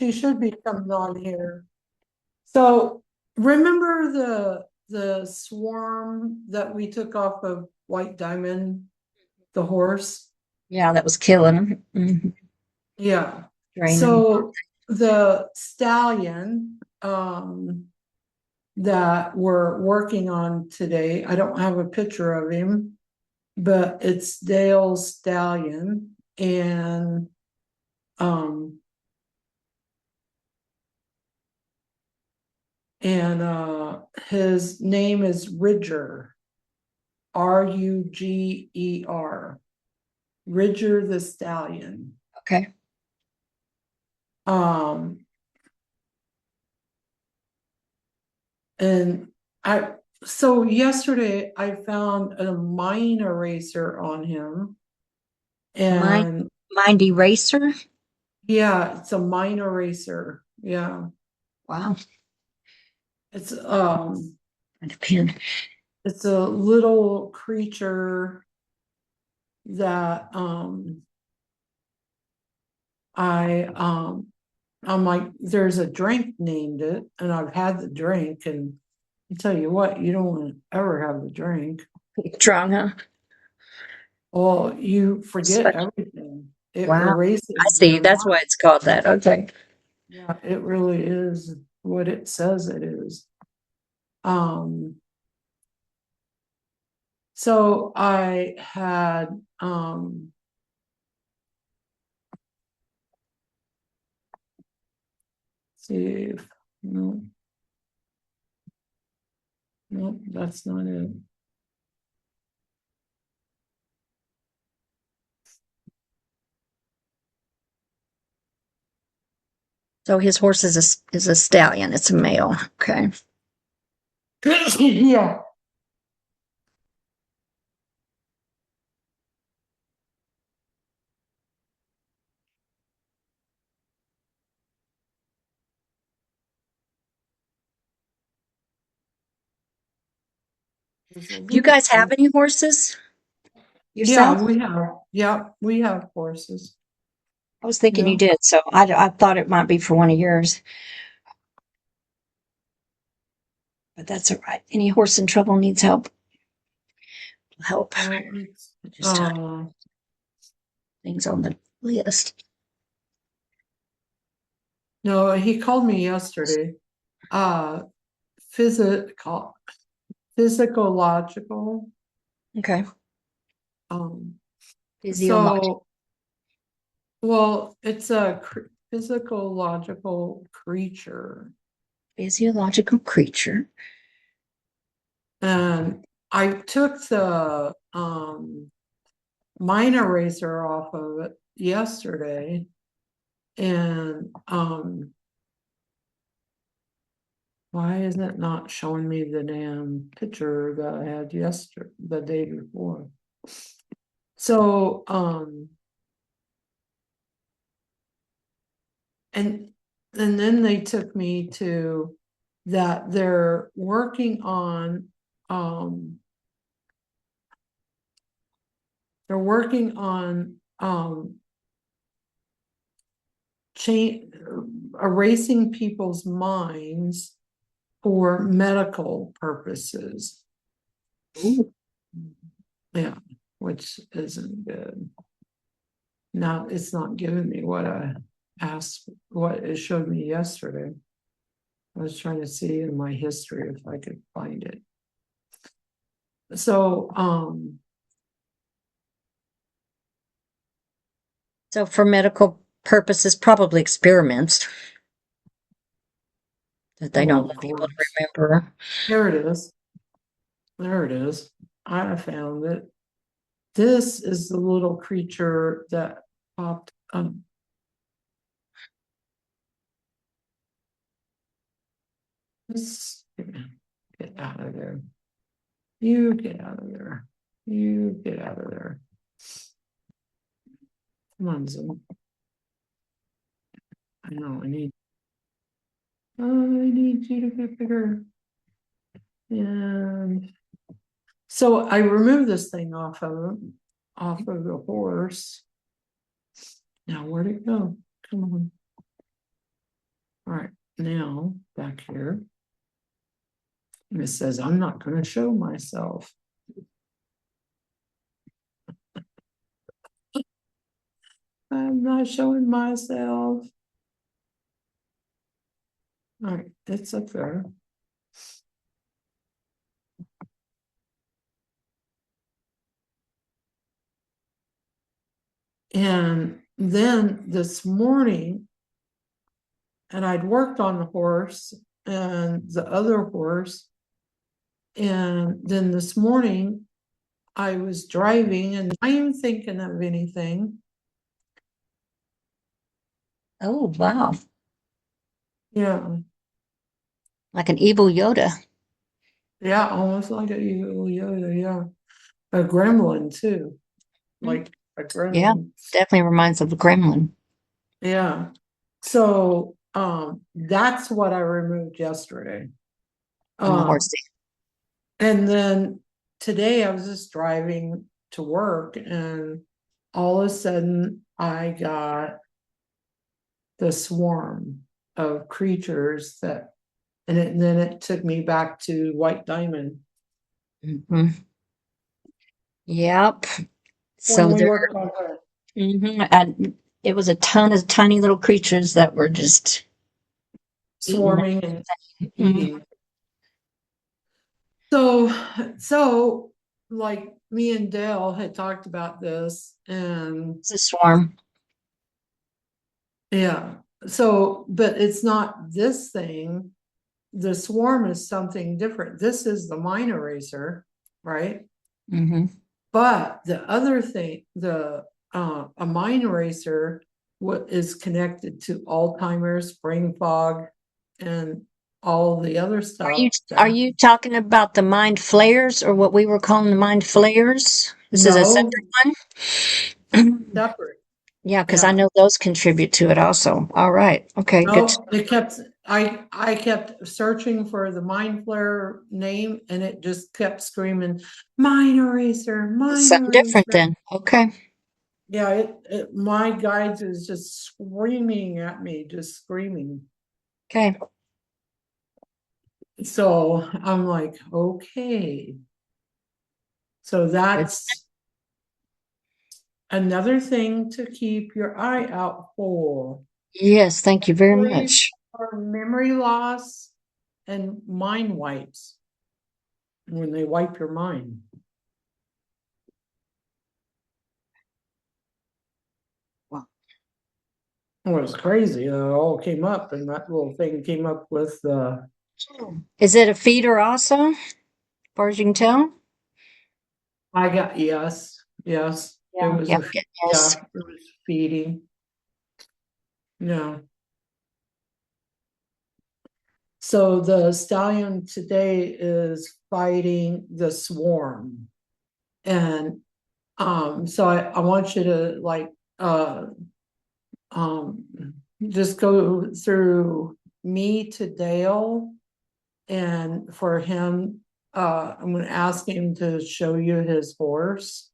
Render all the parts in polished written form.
She should be coming on here. So remember the swarm that we took off of White Diamond, the horse? Yeah, that was killing them. Yeah. Drain them. So the stallion that we're working on today, I don't have a picture of him, but it's Dale's stallion, and um his name is Ridger, Ruger, Ridger the stallion. Okay. Um and I so yesterday I found a mine eraser on him, Mind, and mind eraser. yeah, it's a mine eraser. Yeah. Wow. It's And a pin. it's a little creature that I'm like, there's a drink named it, and I've had the drink, and I tell you what, you don't want to ever have the drink. Strong, huh? Well, you forget Such- everything. It Wow. I erases see. your That's mind. why it's called that. Okay. Yeah, it really is what it says it is. Um, so I had see if no, no, that's not it. So his horse is a stallion. It's a male. Okay. Yeah. Do you guys have any horses yourself? Yeah, we have. Yeah, we have horses. I was thinking Yeah. you did, so I thought it might be for one of yours, but that's all right. Any horse in trouble needs help. Help. Well, it's, Just things on the list. no, he called me yesterday. Uh, physical, physiological. Okay. Um, Physiological. so, well, it's a physiological creature, Physiological creature. and I took the mine eraser off of it yesterday, and why isn't it not showing me the damn picture that I had yesterday, the day before? So, and then they took me to that they're working on, they're working on, change, erasing people's minds for medical purposes. Ooh. Yeah, which isn't good. Now it's not giving me what I asked, what it showed me yesterday. I was trying to see in my history if I could find it. So, So for medical purposes, probably experiments that they don't of want people to course, remember. there it is. There it is. I found it. This is the little creature that popped. This, get out of there. You get out of there. You get out of there. Come on, Zoom. I know. I need you to get bigger. And so I removed this thing off of the horse. Now where'd it go? Come on. now back here. And it says, I'm not going to show myself. I'm not showing myself. All right, it's up there. And then this morning, and I'd worked on the horse and the other horse. And then this morning, I was driving and I am thinking of anything. Oh, wow. Yeah. Like an evil Yoda. Yeah, almost like a Yoda, yeah. A gremlin too. Like a Yeah, gremlin. definitely reminds of a gremlin. Yeah. So that's what I removed yesterday. From the horse. And then today I was just driving to work and all of a sudden I got the swarm of creatures that and then it took me back to White Diamond. Mm-hmm. Yep. When So we there, worked on her. and it was a ton of tiny little creatures that were just eating. Swarming and Mhm. eating. So like me and Dale had talked about this and It's a swarm. yeah. So, but it's not this thing. The swarm is something different. This is the mine eraser, right? Mm-hmm. But the other thing, a mine eraser, what is connected to Alzheimer's, brain fog, and all the other stuff. Are you talking about the mind flayers or what we were calling the mind flayers? This is a No, separate one. separate. Yeah, because I Yeah. know those contribute to it also. All right. Okay, good. No, it kept, I kept searching for the mind flare name and it just kept screaming, mine eraser, mine Something different eraser. then. Okay. Yeah, my guides is just screaming at me, just screaming. Okay. So I'm like, okay. So Good. that's another thing to keep your eye out for. Yes, thank you very much. For memory loss and mind wipes when they wipe your mind. Well, Well, it was crazy. It all came up, and that little thing came up with the. is it a feeder also, as far as you can tell? I got yes. It Yeah. was Yep. a Yes. yeah. It was feeding. Yeah. So the stallion today is fighting the swarm, and so I want you to like um just go through me to Dale, and for him, I'm going to ask him to show you his horse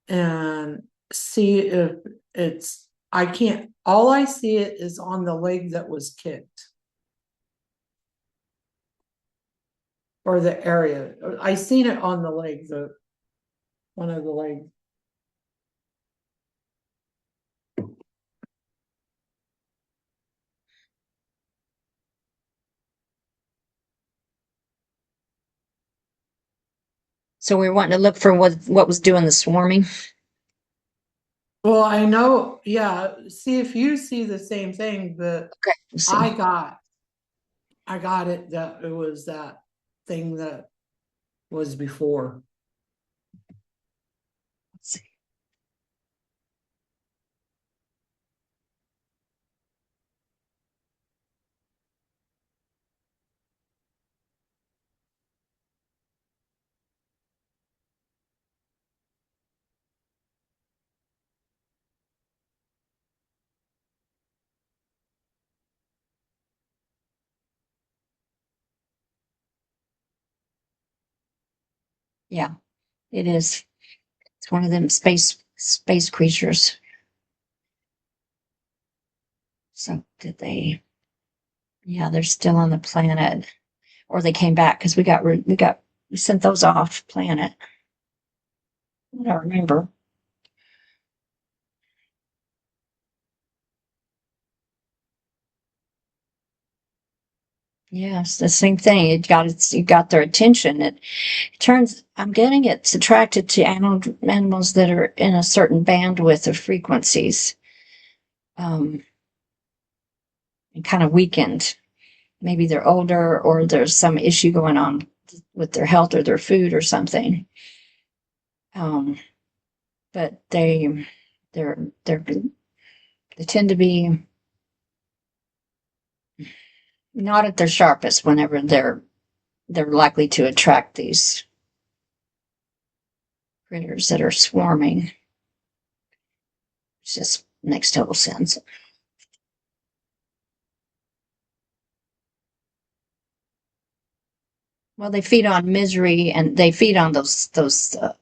and see if it's. I can't. All I see it is on the leg that was kicked. Or the area. I seen it on the leg, the one of the legs. So we are wanting to look for what was doing the swarming. Well, I know, yeah. See if you see the same thing, but Okay. Let's I see. got I got it that it was that thing that was before. Let's see. Yeah, it is. It's one of them space creatures. So did they? Yeah, they're still on the planet, or they came back because we sent those off planet. I don't remember. Yes, the same thing. It got their attention. It turns. I'm getting it's attracted to animals that are in a certain bandwidth of frequencies, and kind of weakened. Maybe they're older, or there's some issue going on with their health or their food or something. But they're they tend to be not at their sharpest whenever they're likely to attract these critters that are swarming. It just makes total sense. Well, they feed on misery, and they feed on those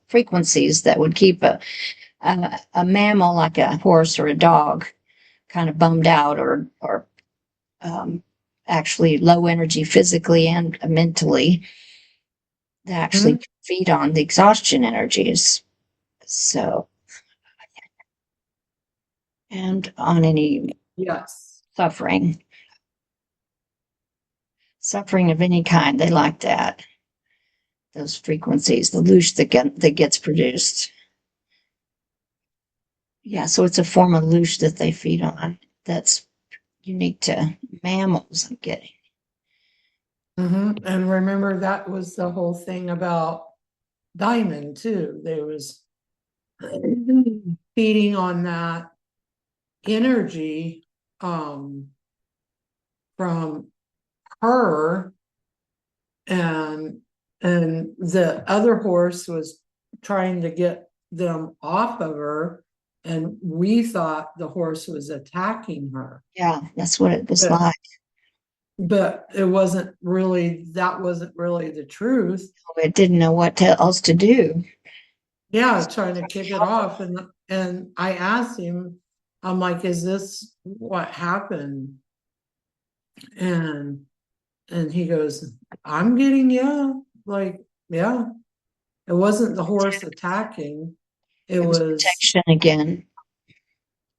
frequencies that would keep a mammal like a horse or a dog kind of bummed out, or um, actually low energy physically and mentally. They actually feed on the exhaustion energies. So, and on any Yes. suffering of any kind, they like that. Those frequencies, the loosh that gets produced. Yeah, so it's a form of loosh that they feed on. That's unique to mammals, I'm getting. And remember, that was the whole thing about Diamond too. There was feeding on that energy from her, and the other horse was trying to get them off of her, and we thought the horse was attacking her. Yeah, that's what it was But like. but it wasn't really, that wasn't really the truth. It didn't know what else to do. Yeah, trying to kick it off, and I asked him, I'm like, is this what happened? And he goes, I'm getting, yeah, like, yeah. It wasn't the horse attacking. It It was was protection again,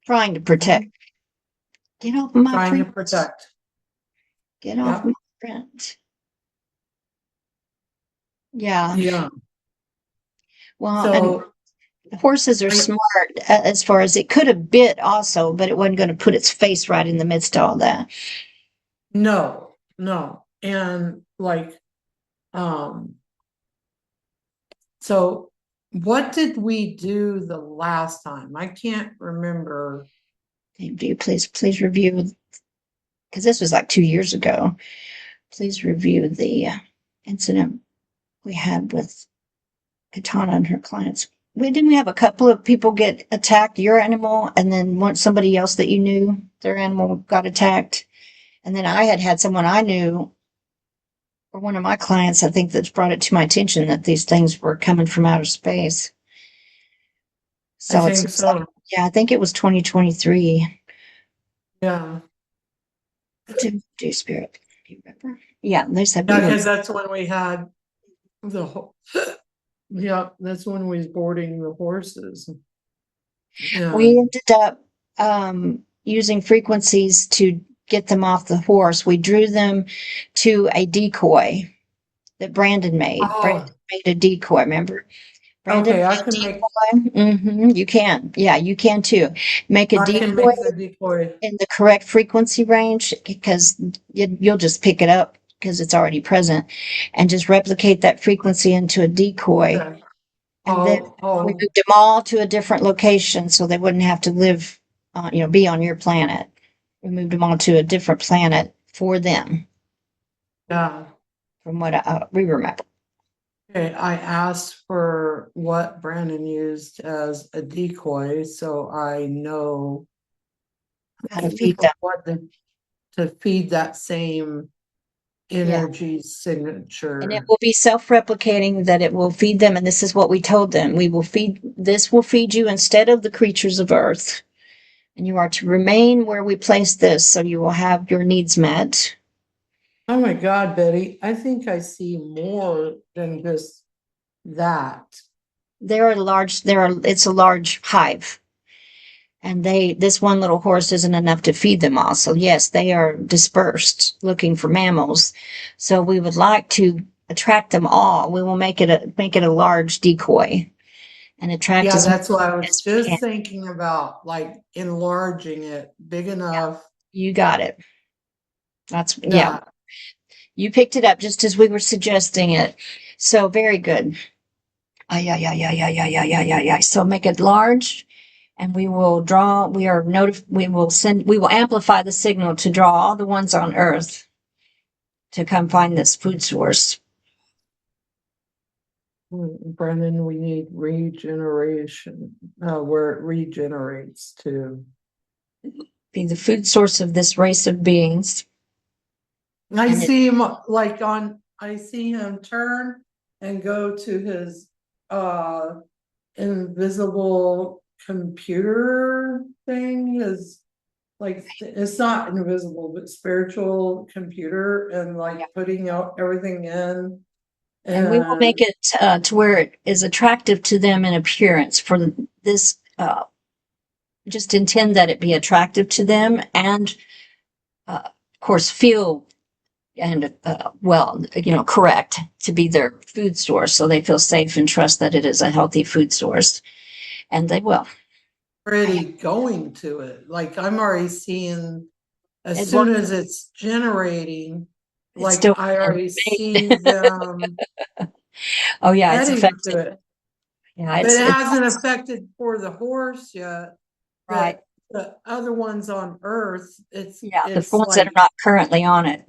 trying to protect. Get off my trying to print. protect. Get off Yeah. my print. Yeah. Yeah. Well, and So horses are smart as far as it could have bit also, but it wasn't going to put its face right in the midst of all that. no, no. And like, so what did we do the last time? I can't remember. Please review, because this was like 2 years ago. Please review the incident we had with Katana and her clients. Didn't we have a couple of people get attacked, your animal, and then once somebody else that you knew, their animal got attacked? And then I had someone I knew, or one of my clients, I think, that's brought it to my attention that these things were coming from outer space. I So think so. yeah, I think it was 2023. Yeah. Do spirit. Do you remember? Yeah, they said Yeah, because that's when we had the whole, yeah, that's when we was boarding the horses. we And ended up using frequencies to get them off the horse. We drew them to a decoy that Brandon made. Brandon made a decoy, remember? Brandon okay, I made can a make, decoy. You can. Yeah, you can too. Make a I can decoy make the decoy. in the correct frequency range, because you'll just pick it up because it's already present, and just replicate that frequency into a decoy. Okay. And then we moved them all to a different location so they wouldn't have to live, be on your planet. We moved them all to a different planet for them, Yeah. from what we remember. Okay, I asked for what Brandon used as a decoy, so I know How to feed them. what to feed that same Yeah. energy And it signature. will be self-replicating, that it will feed them. And this is what we told them. This will feed you instead of the creatures of Earth. And you are to remain where we place this, so you will have your needs met. Oh my God, Betty, I think I see more than just that. It's a large hive. And this one little horse isn't enough to feed them all. So yes, they are dispersed looking for mammals. So we would like to attract them all. We will make it a large decoy and attract Yeah, as many that's what I was as we can. just thinking about, like enlarging it big enough You got it. Yeah, that, you picked it up just as we were suggesting it. So very good. Yeah, yeah, yeah, yeah, yeah, yeah, yeah, yeah, yeah. So make it large and we will amplify the signal to draw all the ones on Earth to come find this food source. Brendan, we need regeneration, where it regenerates to. Be the food source of this race of beings. I And it, see him I see him turn and go to his invisible computer thing, his like it's not invisible but spiritual computer, and yeah. like putting out everything in. And we will And make it to where it is attractive to them in appearance for this. Just intend that it be attractive to them and, of course, feel and correct to be their food source, so they feel safe and trust that it is a healthy food source, and they will. already going to it, like I'm already seeing as It will. soon as it's generating, It's like still I being already see made. them Oh yeah, it's heading to affected. it. Yeah, But it it's hasn't affected for the horse yet. right. The other ones on Earth, Yeah, the it's ones that are like not currently on it.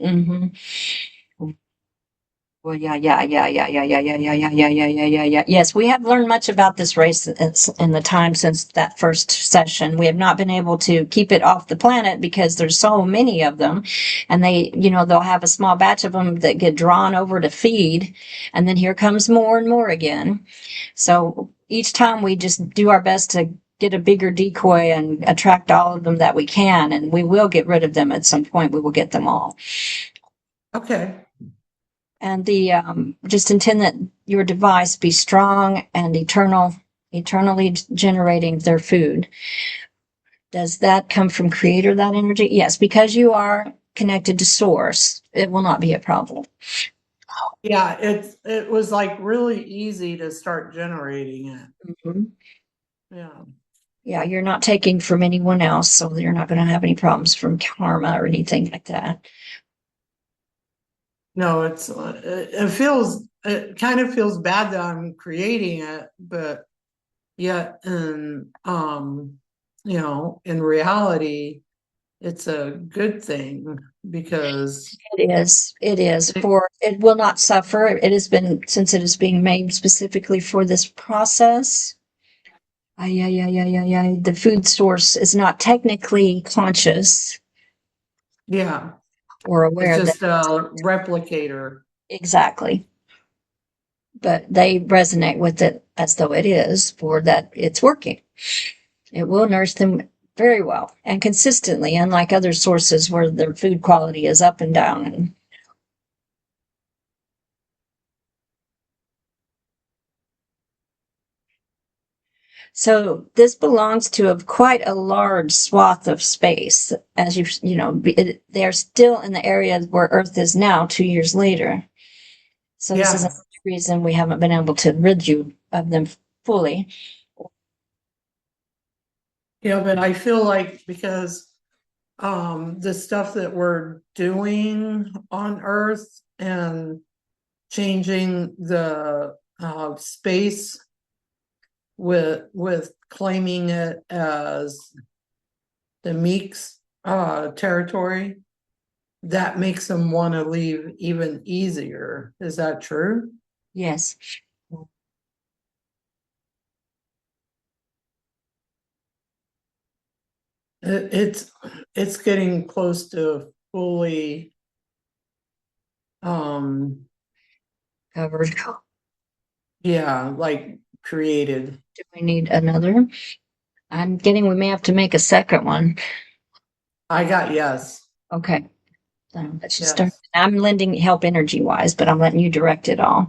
Well, yeah, yeah, yeah, yeah, yeah, yeah, yeah, yeah, yeah, yeah, yeah, yeah, yeah, yeah. Yes, we have learned much about this race in the time since that first session. We have not been able to keep it off the planet because there's so many of them, and they'll have a small batch of them that get drawn over to feed, and then here comes more and more again. So each time we just do our best to get a bigger decoy and attract all of them that we can, and we will get rid of them at some point. We will get them all. okay. And the just intend that your device be strong and eternally generating their food. Does that come from creator, that energy? Yes, because you are connected to source, it will not be a problem. Yeah, it was like really easy to start generating it. Mhm. Yeah. Yeah, you're not taking from anyone else, so you're not going to have any problems from karma or anything like that. No, it kind of feels bad that I'm creating it, but yet in reality, it's a good thing because It is it, for it will not suffer. It has been, since it is being made specifically for this process. Yeah, yeah, yeah, yeah, yeah. The food source is not technically conscious yeah, or it's aware that just a replicator. exactly, but they resonate with it as though it is, for that it's working. It will nourish them very well and consistently, unlike other sources where their food quality is up and down. And so this belongs to quite a large swath of space, as they're still in the area where Earth is now 2 years later. So this is Yeah, another reason we haven't been able to rid you of them fully. yeah, but I feel like because the stuff that we're doing on Earth and changing the space with claiming it as the Meeks territory, that makes them want to leave even easier. Is that true? Yes. It, it's it's getting close to fully um Covered. Do yeah, like created. we need another? We may have to make a second one. I got yes. Okay. So let's just start. Yes. I'm lending help energy wise, but I'm letting you direct it all.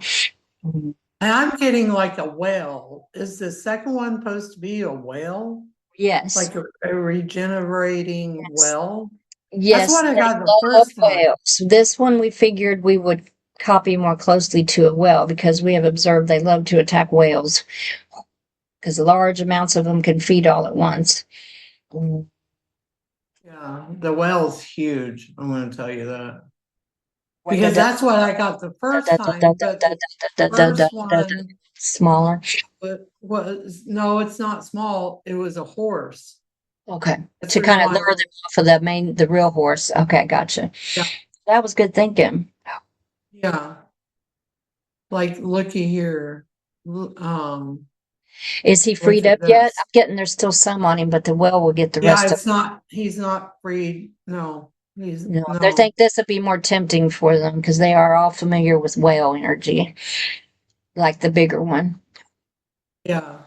And I'm getting like a whale. Is the second one supposed to be a whale? Yes. Like a regenerating Yes. well? That's Yes, what I they got the love first time. whales. This one we figured we would copy more closely to a whale because we have observed they love to attack whales because large amounts of them can feed all at once. Yeah, the whale's huge. I'm going to tell you that. Because that's what I got the first time, but the first one Smaller. was no, it's not small. It was a horse. Okay. That's To the reason kind of why. lure them off of the real horse. Okay, gotcha. Yeah, That was good thinking. yeah. Like looky here. Is he Look freed at up yet? this. I'm getting there's still some on him, but the whale will get the Yeah, rest of. it's not. He's not freed. No, he's No, they no. think this would be more tempting for them because they are all familiar with whale energy, like the bigger one. Yeah.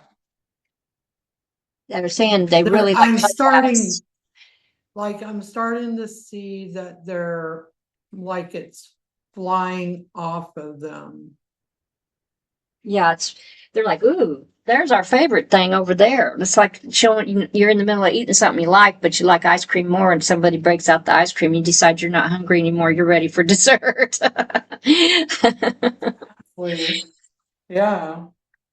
They were saying they They're, really like I'm contacts. starting. Like I'm starting to see that they're like it's flying off of them. Yeah, they're like, ooh, there's our favorite thing over there. It's like showing you're in the middle of eating something you like, but you like ice cream more, and somebody breaks out the ice cream. You decide you're not hungry anymore. You're ready for dessert. Please. Yeah.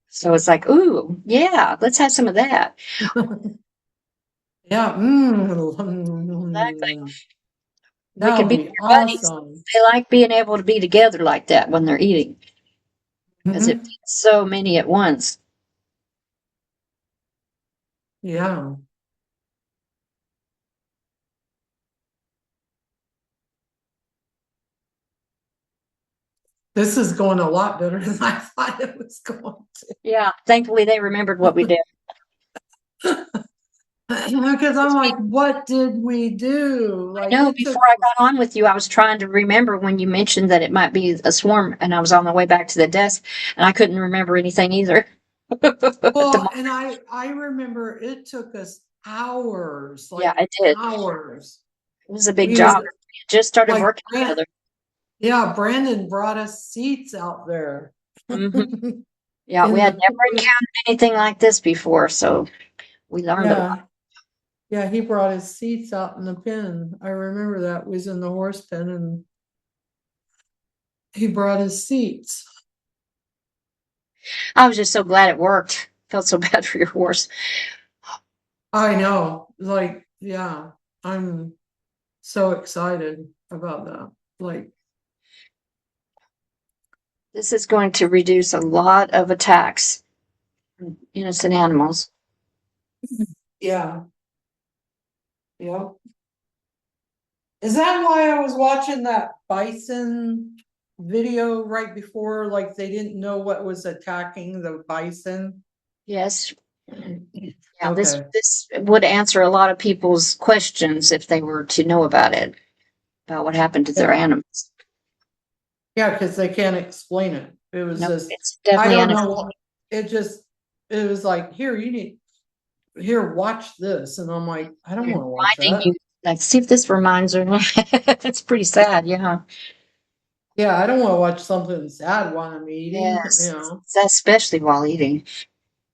So it's like, ooh, yeah, let's have some of that. Yeah. Exactly. We can That'll be be their buddies. awesome. They like being able to be together like that when they're eating because it Mhm. feeds so many at once. Yeah. This is going a lot better than I thought it was going Yeah, thankfully they remembered what we did. to. Because I'm like, what did we do? I Like know it took, before I got on with you, I was trying to remember when you mentioned that it might be a swarm, and I was on the way back to the desk, and I couldn't remember anything either. well, and I remember it took us hours, Yeah, like I did. hours. It was a big We job. We just started like working together. yeah, Brandon brought us seats out there. Hmm. In Yeah, we had never the encountered anything like this before, so we learned a lot. yeah. Yeah, he brought his seats out in the pen. I remember that was in the horse pen and he brought his seats. I was just so glad it worked. Felt so bad for your horse. I know. Like, yeah, I'm so excited about that. Like, This is going to reduce a lot of attacks on innocent animals. yeah, yeah. Is that why I was watching that bison video right before? Like, they didn't know what was attacking the bison. Yes. Yeah, this Okay. this would answer a lot of people's questions if they were to know about it, about what happened to their Yeah. animals. Yeah, because they can't explain it. It was No, just, it's I definitely don't know. It just, it was like, here, watch this. And I'm like, I don't want to watch reminding that. you. Like, see if this reminds her. It's pretty sad, yeah. Yeah, I don't want to watch something sad while I'm eating, Yes, especially while eating.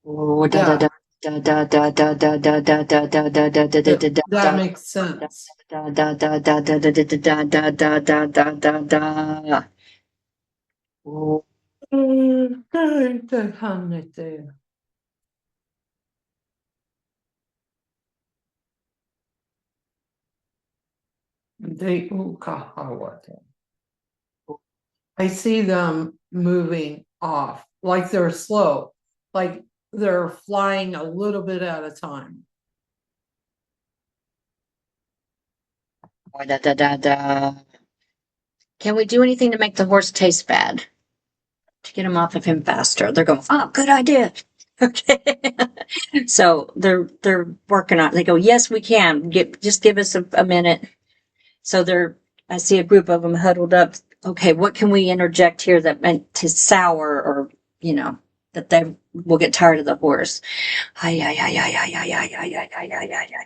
Oh, da da Yeah, da da da da da da da da da da da da da da da that da makes sense. da da da da da da da da da da da da da da. Oh, They, I see them moving off, like they're slow, like they're flying a little bit at a time. da da da da. Can we do anything to make the horse taste bad? To get him off of him faster. They're going, oh, good idea. Okay. So they're working on it. They go, yes, we can. Just give us a minute. So I see a group of them huddled up. Okay, what can we interject here that meant to sour or, that they will get tired of the horse? Ay, ay, ay, ay, ay, ay, ay, ay, ay, ay, ay, ay, ay.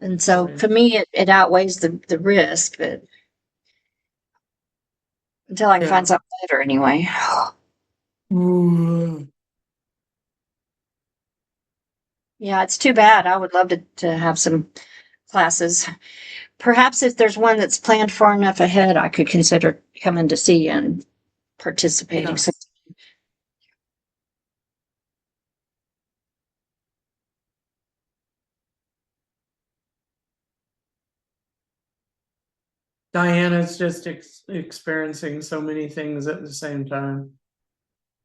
And so Right. for me, it outweighs the risk, but until I can Yeah. find something better anyway. Ooh. Yeah, it's too bad. I would love to have some classes. Perhaps if there's one that's planned far enough ahead, I could consider coming to see you and participating. Yeah. So Diana's just experiencing so many things at the same time.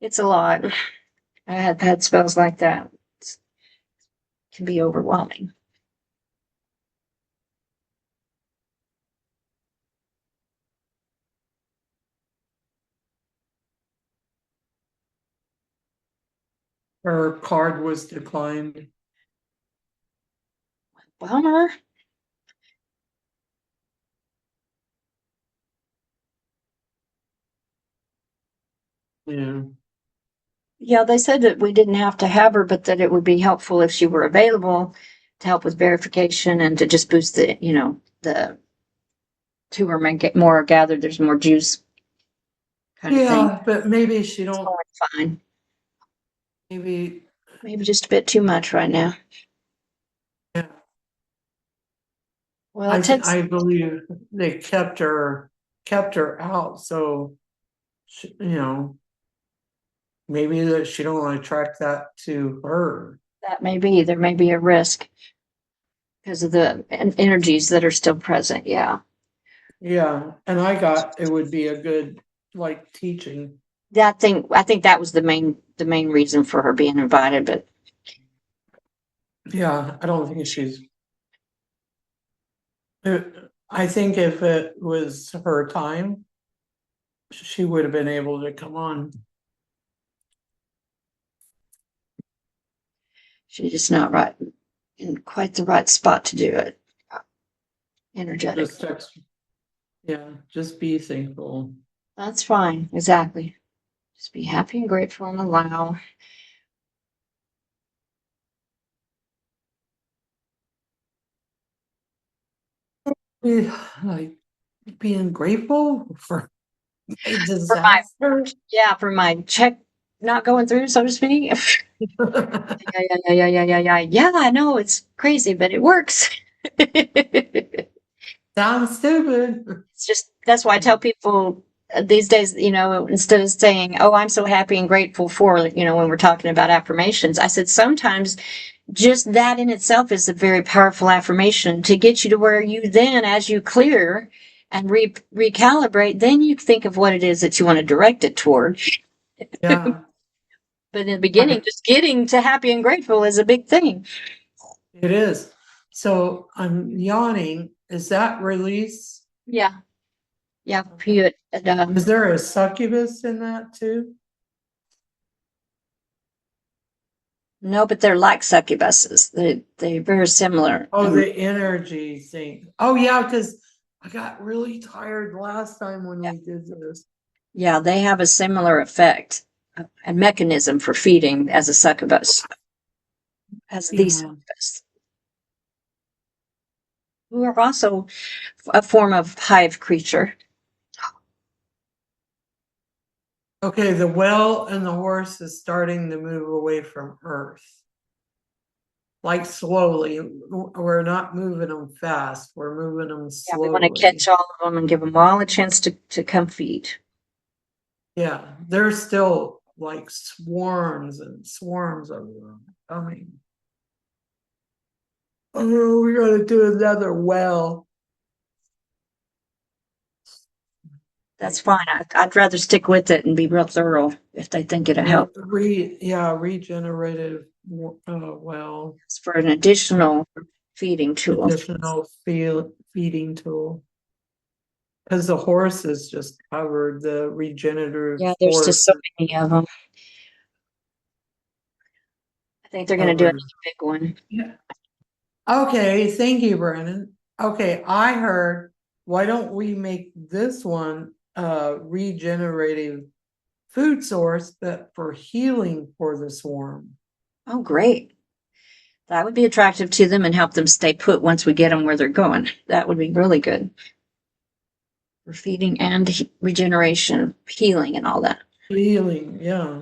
it's a lot. I have had spells like that. It can be overwhelming. Her card was declined. Bummer. Yeah. Yeah, they said that we didn't have to have her, but that it would be helpful if she were available to help with verification and to just boost the two or get more gathered. There's more juice kind of thing. Yeah, but maybe she It's don't. going fine. Maybe. Maybe just a bit too much right now. Yeah. Well, it takes I believe they kept her out, so maybe that she don't want to track that to her. that may be there may be a risk because of the energies that are still present. Yeah, Yeah, and I got it would be a good like teaching. I think that was the main reason for her being invited. But Yeah, I don't think she's. I think if it was her time, she would have been able to come on. she's just not right in quite the right spot to do it. Energetic. Just text. Yeah, just be thankful. That's fine. Exactly. Just be happy and grateful and allow. Be like being grateful for a For my disaster. for my check not going through, so to speak. Yeah. I know it's crazy, but it works. It's Sounds stupid. just that's why I tell people these days, instead of saying, "Oh, I'm so happy and grateful for," when we're talking about affirmations, I said sometimes just that in itself is a very powerful affirmation to get you to where you then, as you clear and recalibrate, then you think of what it is that you want to direct it toward. Yeah, But in the beginning, just getting to happy and grateful is a big thing. it is. So I'm yawning. Is that release? Yeah. Yeah. Is there a succubus in that too? No, but they're like succubuses. They're very similar. Oh, the energy thing. Oh yeah, because I got really tired last time when Yeah, we did this. yeah, they have a similar effect and mechanism for feeding as a succubus, as the Yeah. succubus, who are also a form of hive creature. Okay, the well and the horse is starting to move away from Earth. Like slowly. We're not moving them fast. We're moving them Yeah, we want to slowly. catch all of them and give them all a chance to come feed. Yeah, there's still like swarms and swarms of them coming. Oh, we gotta do another well. That's fine. I'd rather stick with it and be real thorough if they think it'll help. Regenerative well, It's for an additional feeding tool. additional feeding tool. Because the horse is just covered, the regenerative Yeah, there's just horse so is many of them. I think they're going to do covered. another big one. Yeah. Okay, thank you, Brandon. Okay, I heard, why don't we make this one a regenerative food source, but for healing for the swarm? Oh, great. That would be attractive to them and help them stay put once we get them where they're going. That would be really good for feeding and regeneration, healing, and all that. Healing, yeah.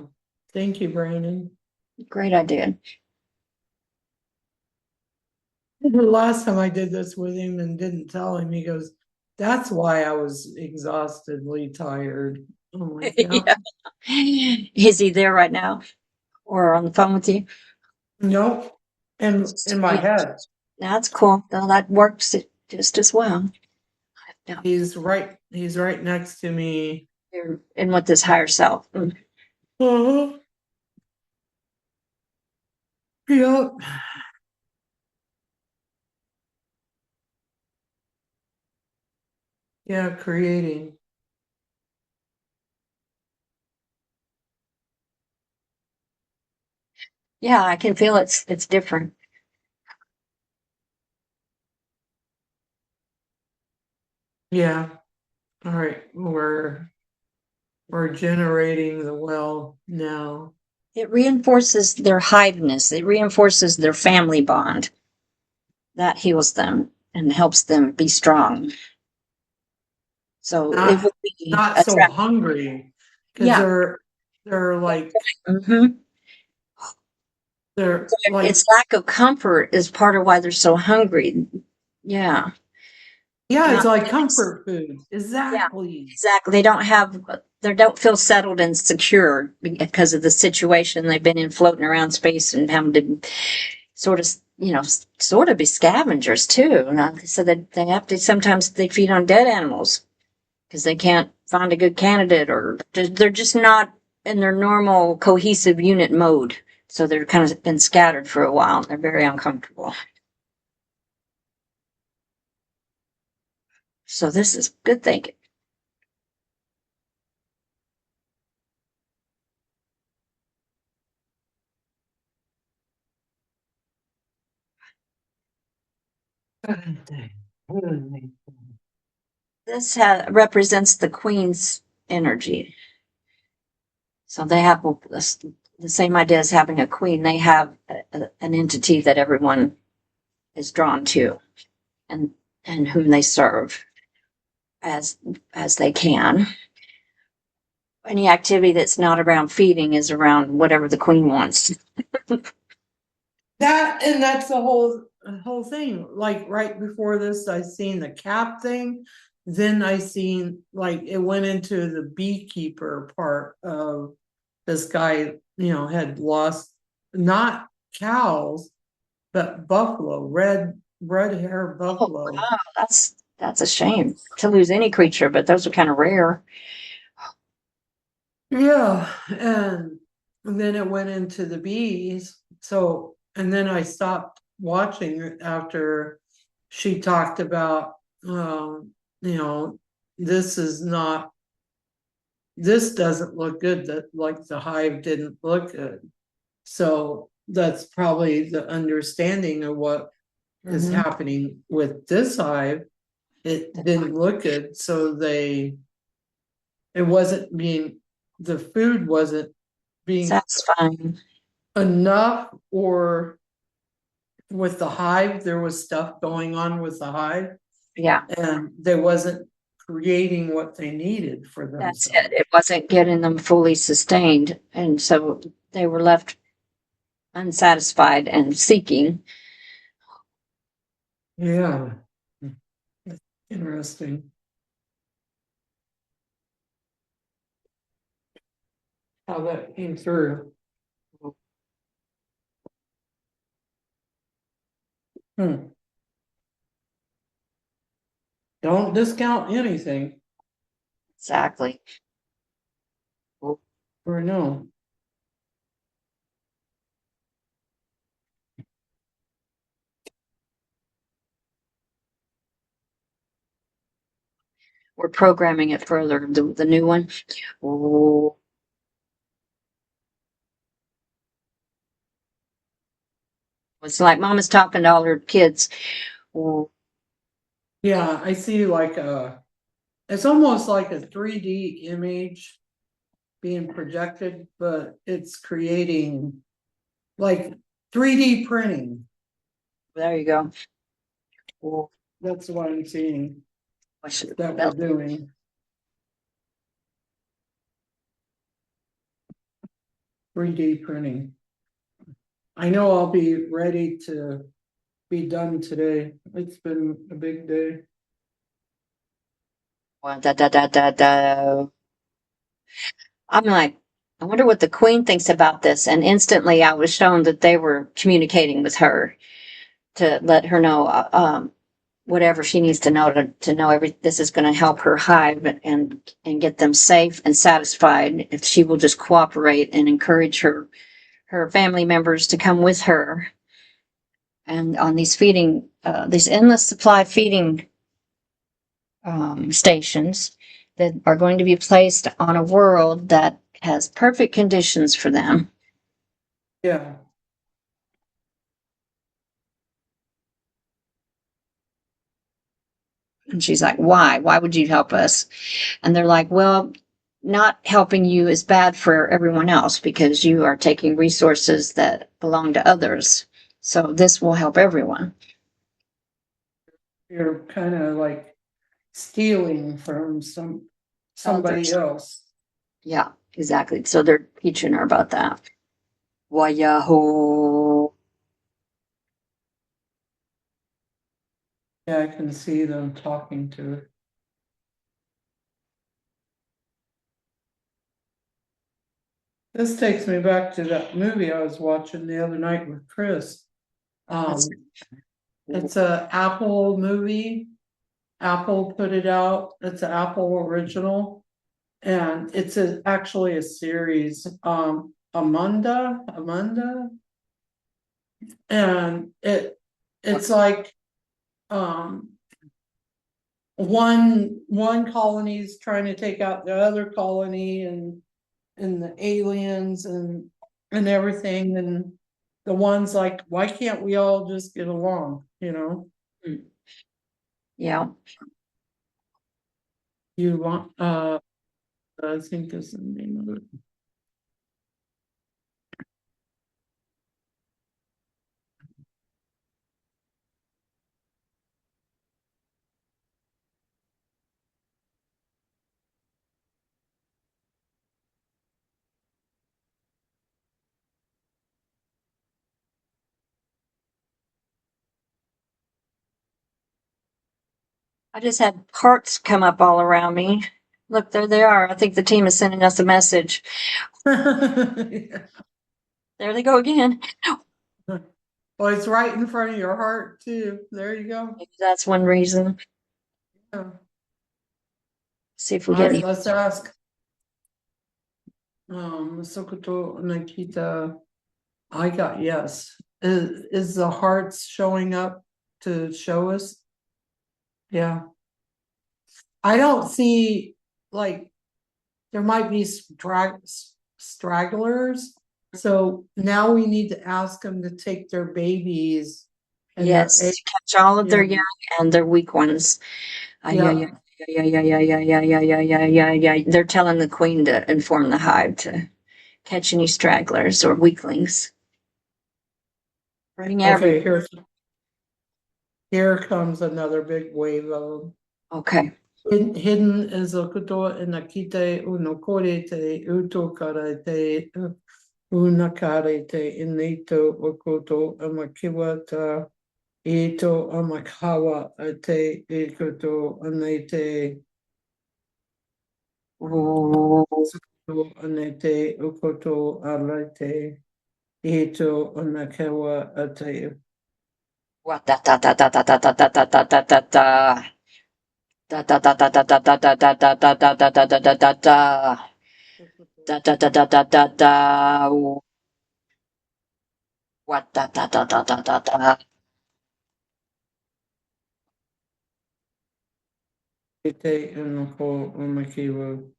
Thank you, Brandon. Great idea. The last time I did this with him and didn't tell him, he goes, "That's why I was exhaustedly tired." I'm like, yeah. Yeah. Is he there right now or on the phone with you? Nope. And in my head, That's cool. Well, that works just as well. Yeah. he's right next to me. You're in with this higher self. Uh-huh. Yep. Yeah, creating. Yeah, I can feel it's different. Yeah. All right. We're generating the well now. It reinforces their hiveness. It reinforces their family bond. That heals them and helps them be strong. So it Not would be not so attractive. hungry. Because Yeah. they're like Mm-hmm. they're like It's lack of comfort is part of why they're so hungry. Yeah. yeah, it's Not like comfort food. yeah, Exactly. exactly. They don't feel settled and secure because of the situation they've been in, floating around space and having to sort of, sort of be scavengers too. So that they have to, sometimes they feed on dead animals because they can't find a good candidate, or they're just not in their normal cohesive unit mode. So they're kind of been scattered for a while and they're very uncomfortable. So this is good thinking. This represents the queen's energy. So they have the same idea as having a queen. They have an entity that everyone is drawn to, and whom they serve as they can. Any activity that's not around feeding is around whatever the queen wants. That's the whole thing. Like right before this, I seen the cap thing. Then I seen like it went into the beekeeper part of this guy, had lost not cows, but buffalo, red hair Oh buffalo. wow, that's a shame to lose any creature, but those are kind of rare. Yeah, and then it went into the bees. So, and then I stopped watching after she talked about, you know, this is not, this doesn't look good. That like the hive didn't look good. So that's probably the understanding of what is Mm-hmm. happening with this hive. It didn't look good. So it wasn't being, the food wasn't being Satisfying. enough, or with the hive there was stuff going on with the hive Yeah, and they wasn't creating what they needed for that's it. themselves. It wasn't getting them fully sustained, and so they were left unsatisfied and seeking. Yeah. Interesting how that came through. Hmm. Don't discount anything, Exactly. or no. We're programming it further. The new one. Oh, it's like mama's talking to all her kids. Oh, Yeah, I see like it's almost like a 3D image being projected, but it's creating like 3D printing. There you go. Well, That's what I'm seeing I should that we're doing. 3D printing. I know I'll be ready to be done today. It's been a big day. Well, I'm like, I wonder what the queen thinks about this. And instantly I was shown that they were communicating with her to let her know whatever she needs to know to know this is going to help her hive and get them safe and satisfied if she will just cooperate and encourage her family members to come with her. And on these these endless supply feeding stations that are going to be placed on a world that has perfect conditions for them. Yeah. And she's like, why? Why would you help us? And they're like, well, not helping you is bad for everyone else because you are taking resources that belong to others. So this will help everyone. You're kind of like stealing from somebody else. Yeah, exactly. So they're teaching her about that. Why yahoo. Yeah, I can see them talking to her. This takes me back to that movie I was watching the other night with Chris. It's a Apple movie. Apple put it out. It's an Apple original. And it's actually a series. Amanda. And it's like one colony's trying to take out the other colony and the aliens and everything, and the one's like, why can't we all just get along, Yeah. you want I think is the name of it. I just had hearts come up all around me. Look, there they are. I think the team is sending us a message. Yeah. There they go again. Well, it's right in front of your heart too. There you go. Maybe that's one reason. Yeah. See if we All get right, any. let's ask Sokoto Nikita. I got yes. Is the hearts showing up to show us? Yeah. I don't see, like, there might be stragglers. So now we need to ask them to take their babies and their Yes, eggs. catch all of their Yeah. young and their weak ones. Yeah, Yeah. yeah, yeah, yeah, yeah, yeah, yeah, yeah, yeah, yeah, yeah. They're telling the queen to inform the hive to catch any stragglers or weaklings. Bring every. Okay, here comes another big wave of them. Okay. Hidden is Okuto and Nakite Unokore te Uto Karate Unakarete Inito Okoto Amakiwa ta Ito Amakawa Ate Ikoto Anete Sukoto Anete Okoto Arate Ito Amakawa Ate. What da da da da da da da da da da da da da. Da da da da da da da da da da da da da da da da da da. Da da da da da da da. What da da da da da da da. Ite Unoko Amakiwa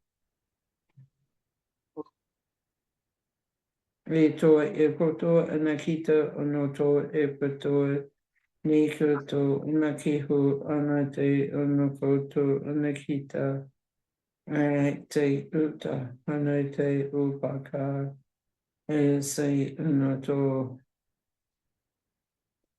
Ito Ikoto Anakita Onoto Epato Nikoto Unakihu Anate Onokoto Anakita Te Uta Anate Upaka Ese Unoto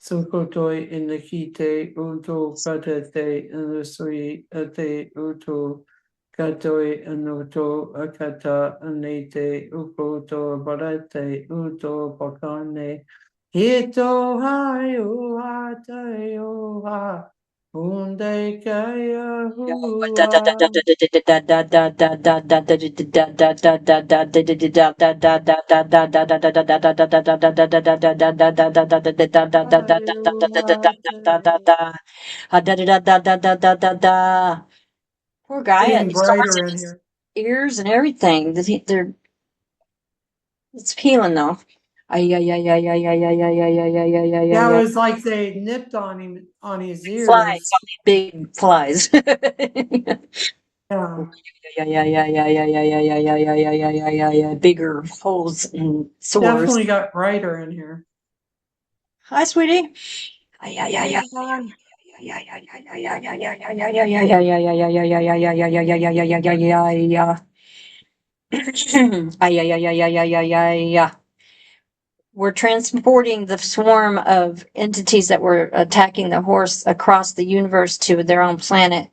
Sukotoi inakite uto katate anusui ate uto katoi anuto akata anete ukoto barate uto pakane hito hayo hatayo ha unde kaya hua. Poor guy, and Getting he still has brighter in his here. ears and everything. They're it's healing though. Ay, ay, ay, ay, ay, ay, ay, ay, ay, ay, ay, ay, ay, Yeah, ay, it ay. was like they nipped on him on his Flies ears. on these big flies. Yeah, Yeah, yeah, yeah, yeah, yeah, yeah, yeah, yeah, yeah, yeah, yeah, yeah, yeah, yeah, yeah. Bigger holes and sores. definitely got brighter in here. Hi, sweetie. Ay, ay, ay, ay. We're transporting the swarm of entities that were attacking the horse across the universe to their own planet.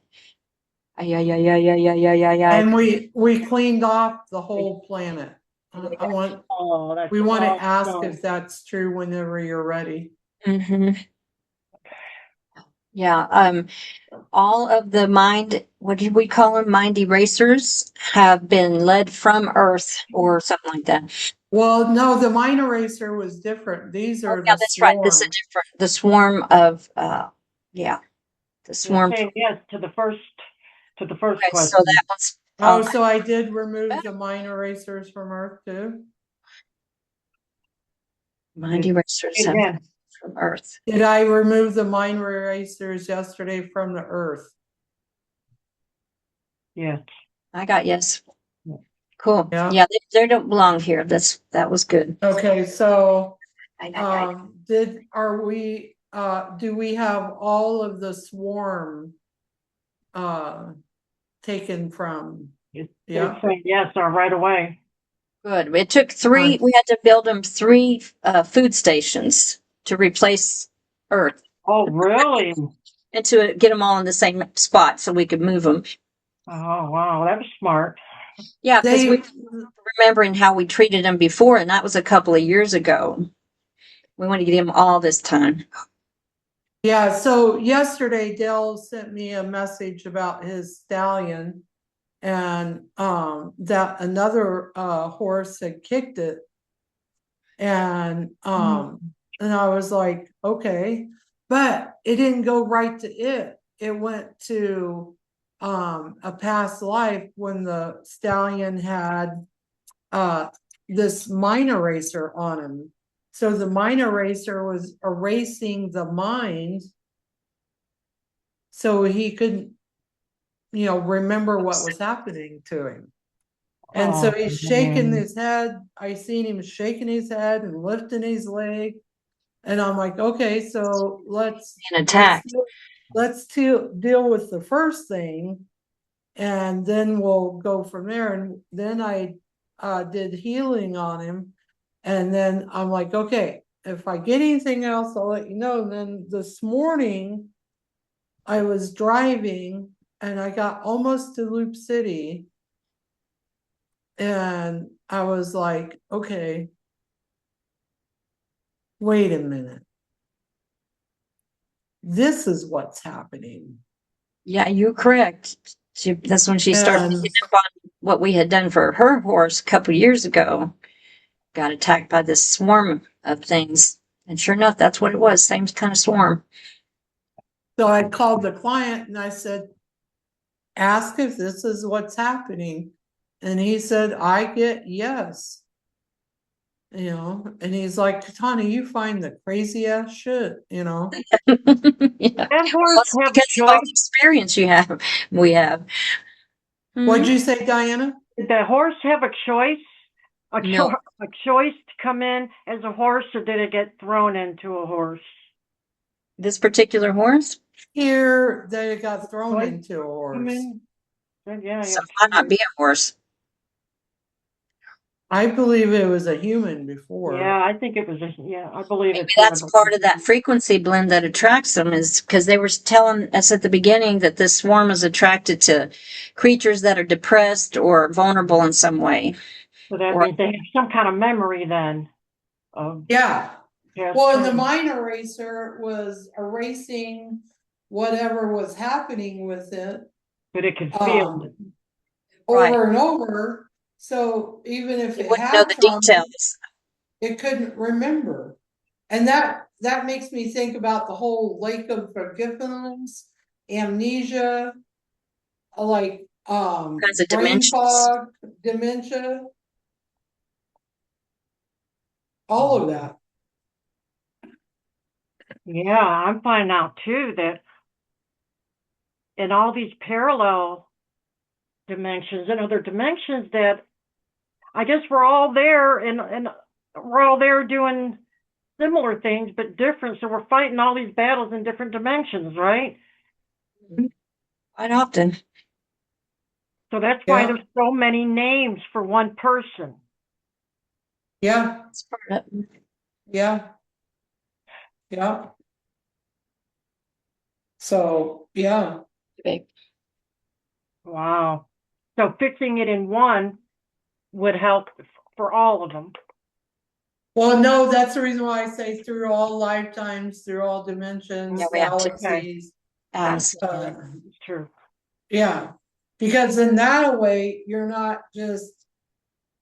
And we cleaned off the whole planet. I want Oh, that's we want to ask awesome. if that's true whenever you're ready. Mm-hmm. Yeah. All of the mind, what did we call them? Mind erasers have been led from Earth or something like that. Well, no, the mine eraser was different. These Oh, are yeah, the that's right. This is swarm. different. The swarm of, yeah, the swarm. Saying yes to the first Okay, so question. that one's, Oh, so I did remove the mine erasers from Earth too. mind erasers have Again, from Earth. Did I remove the mine erasers yesterday from the Earth? yes. I got yes. Cool. Yeah. Yeah, they don't belong here. That was good. Okay, so Ay, ay, ay. do we have all of the swarm taken from? It's Yeah. saying yes or right away. Good. It took three, Right. we had to build them three food stations to replace Earth Oh, really? and to get them all in the same spot so we could move them. Oh, wow. That was smart. Yeah, because we They, remembering how we treated them before, and that was a couple of years ago. We want to get them all this time. yeah, so yesterday Dell sent me a message about his stallion and that another horse had kicked it. And I was like, okay, but it didn't go right to it. It went to a past life when the stallion had this mine eraser on him. So the mine eraser was erasing the mind so he couldn't, remember what was happening to him. And so Oh, he's shaking man. his head. I seen him shaking his head and lifting his leg. And I'm like, okay, so And attacked. deal with the first thing, and then we'll go from there. And then I did healing on him, and then I'm like, okay, if I get anything else, I'll let you know. And then this morning, I was driving, and I got almost to Loop City, and I was like, okay, wait a minute. This is what's happening. Yeah, you're correct. That's when she started And picking up on what we had done for her horse a couple of years ago. Got attacked by this swarm of things. And sure enough, that's what it was. Same kind of swarm. so I called the client and I said, ask if this is what's happening. And he said, I get yes. And he's like, Katana, you find the crazy ass shit. Yeah. That Well, horse it's have a because of all the choice. experience we have. What'd you say, Diana? Did the horse have a choice? No. A choice to come in as a horse, or did it get thrown into a horse? This particular horse? Here they got thrown Choice into a come horse. in. Yeah, you So have it might not choice. be a horse. I believe it was a human before. Yeah, I think it was, yeah, I believe Maybe it too. I that's believe part of it. that frequency blend that attracts them, is because they were telling us at the beginning that this swarm is attracted to creatures that are depressed or vulnerable in some way. So that Or means they have some kind of memory then of Yeah. past Well, and the trauma. mind eraser was erasing whatever was happening with it But it could feel it. right, over and over. So even if they it wouldn't know had the trauma, details. it couldn't remember. And that makes me think about the whole lake of forgetfulness, amnesia, like Kinds of brain dimensions. fog, dementia, all of that. Yeah, I'm finding out too that in all these parallel dimensions and other dimensions that I guess we're all there and we're all there doing similar things but different. So we're fighting all these battles in different dimensions, right? Quite often. So that's why Yeah, there's so many names for one person. yeah, It's part of it. yeah, yeah. So yeah. Big. Wow. So fixing it in one would help for all of them. Well, no, that's the reason why I say through all lifetimes, through all Yeah, dimensions, we have to Okay, galaxies. ask. it's true. Yeah, because in that way, you're not just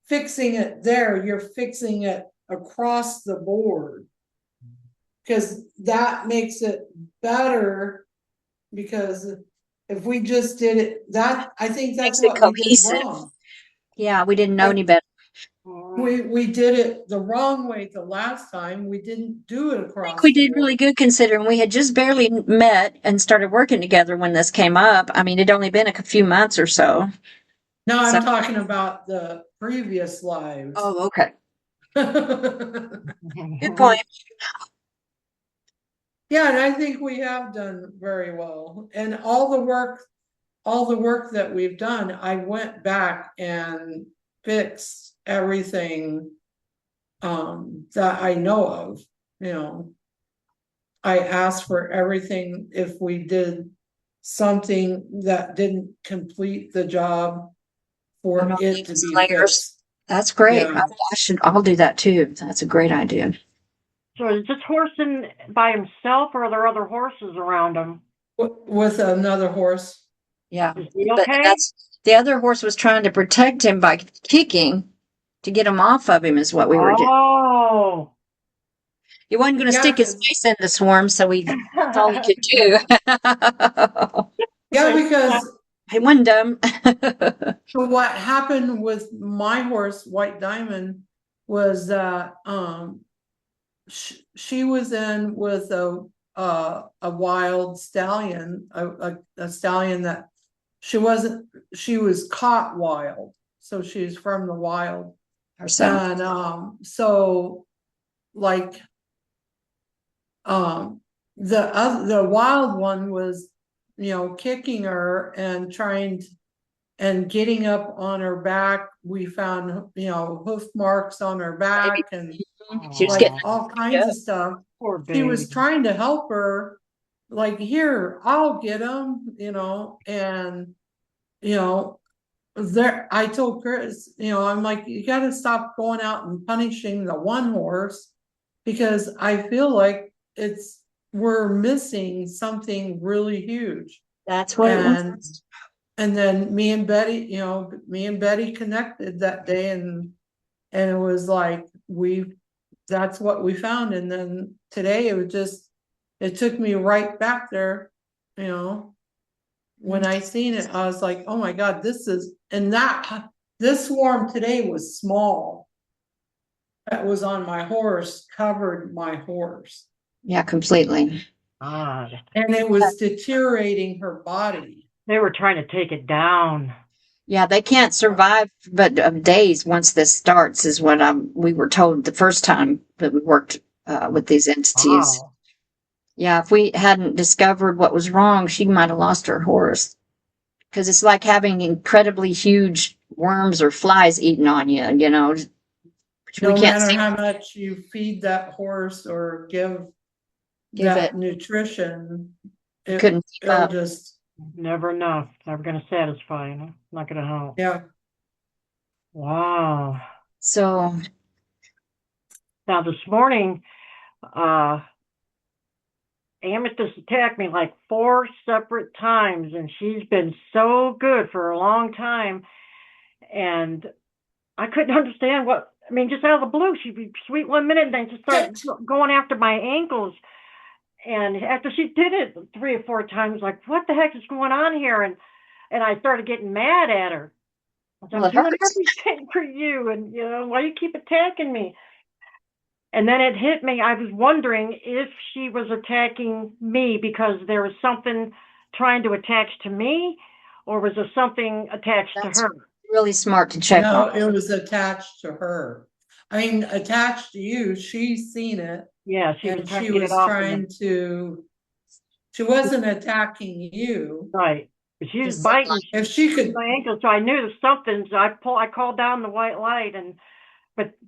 fixing it there, you're fixing it across the board. Because that makes it better, because if we just did it, that, I think that's Makes it what we did cohesive. wrong. Yeah, we didn't know any better. We did it the wrong way the last time, we didn't do it I think across we the did really board. good considering we had just barely met and started working together when this came up. I mean, it'd only been a few months or so. No, So, I'm talking about the previous lives. oh, okay. Good Yeah, point. and I think we have done very well. And all the work that we've done, I went back and fixed everything that I know of, you know. I asked for everything if we did something that didn't complete the job And for all it to these be layers. fixed. That's great. Yeah. I'll do that too. That's a great idea. So is this horse in by himself or are there other horses around him? With another horse. Yeah. Is he But okay? that's the other horse was trying to protect him by kicking to get him off of him, is what we were doing. Oh. He wasn't going to Yeah, stick his face in the swarm, so that's all he could do. yeah, because He wasn't dumb. what happened with my horse, White Diamond, was that she was in with a wild stallion, a stallion that she was caught wild, so she's from the wild. Herself. And so like the wild one was, you know, kicking her and trying to, and getting up on her back. We found, you know, hoof marks on her back and She was like getting all beat kinds up. of stuff. Poor She was baby. trying to help her, like, here, I'll get him, you know. And you know, there, I told Chris, you know, I'm like, you got to stop going out and punishing the one horse, because I feel like we're missing something really huge. That's what it And was. then me and Betty connected that day, and it was like that's what we found. And then today it took me right back there, you know. When I seen it, I was like, oh my God, this swarm today was small. That was on my horse, covered my horse. Yeah, completely. God. And it was deteriorating her body. They were trying to take it down. Yeah, they can't survive but days once this starts, is what we were told the first time that we worked with these entities. Wow. Yeah, if we hadn't discovered what was wrong, she might have lost her horse. Because it's like having incredibly huge worms or flies eating on you, you know. We no can't matter see how much you feed that horse or give Give that it- nutrition, couldn't keep it'll up. just, Never enough. Never going to satisfy. Not going to help. yeah. Wow. So Now this morning, Amethyst attacked me like 4 separate times, and she's been so good for a long time. And I couldn't understand what, I mean, just out of the blue, she'd be sweet one minute and then just start going after my ankles. And after she did it 3 or 4 times, like, what the heck is going on here? And I started getting mad at her. Well, I'm it doing hurts. everything for you, and why you keep attacking me? And then it hit me. I was wondering if she was attacking me because there was something trying to attach to me, or was there something attached That's to her? really smart to check No, on. it was attached to her. I mean, attached to you, she's seen it, Yeah, she was and trying she to get it was off of trying me. to, she wasn't attacking you. Right. But she was Just biting If she could, my ankle, so I knew there's something. So I called down the white light, and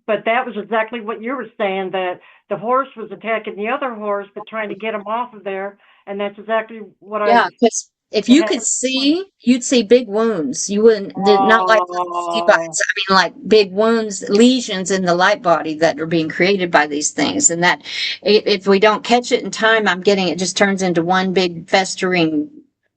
but that was exactly what you were saying, that the horse was attacking the other horse, but trying to get him off of there, and that's exactly what Yeah, because if you had could this morning. see, you'd see big wounds. You wouldn't, not like little flea bites. Oh, I mean, like big wounds, lesions in the light body that are being created by these things. And that if we don't catch it in time, I'm getting it just turns into one big festering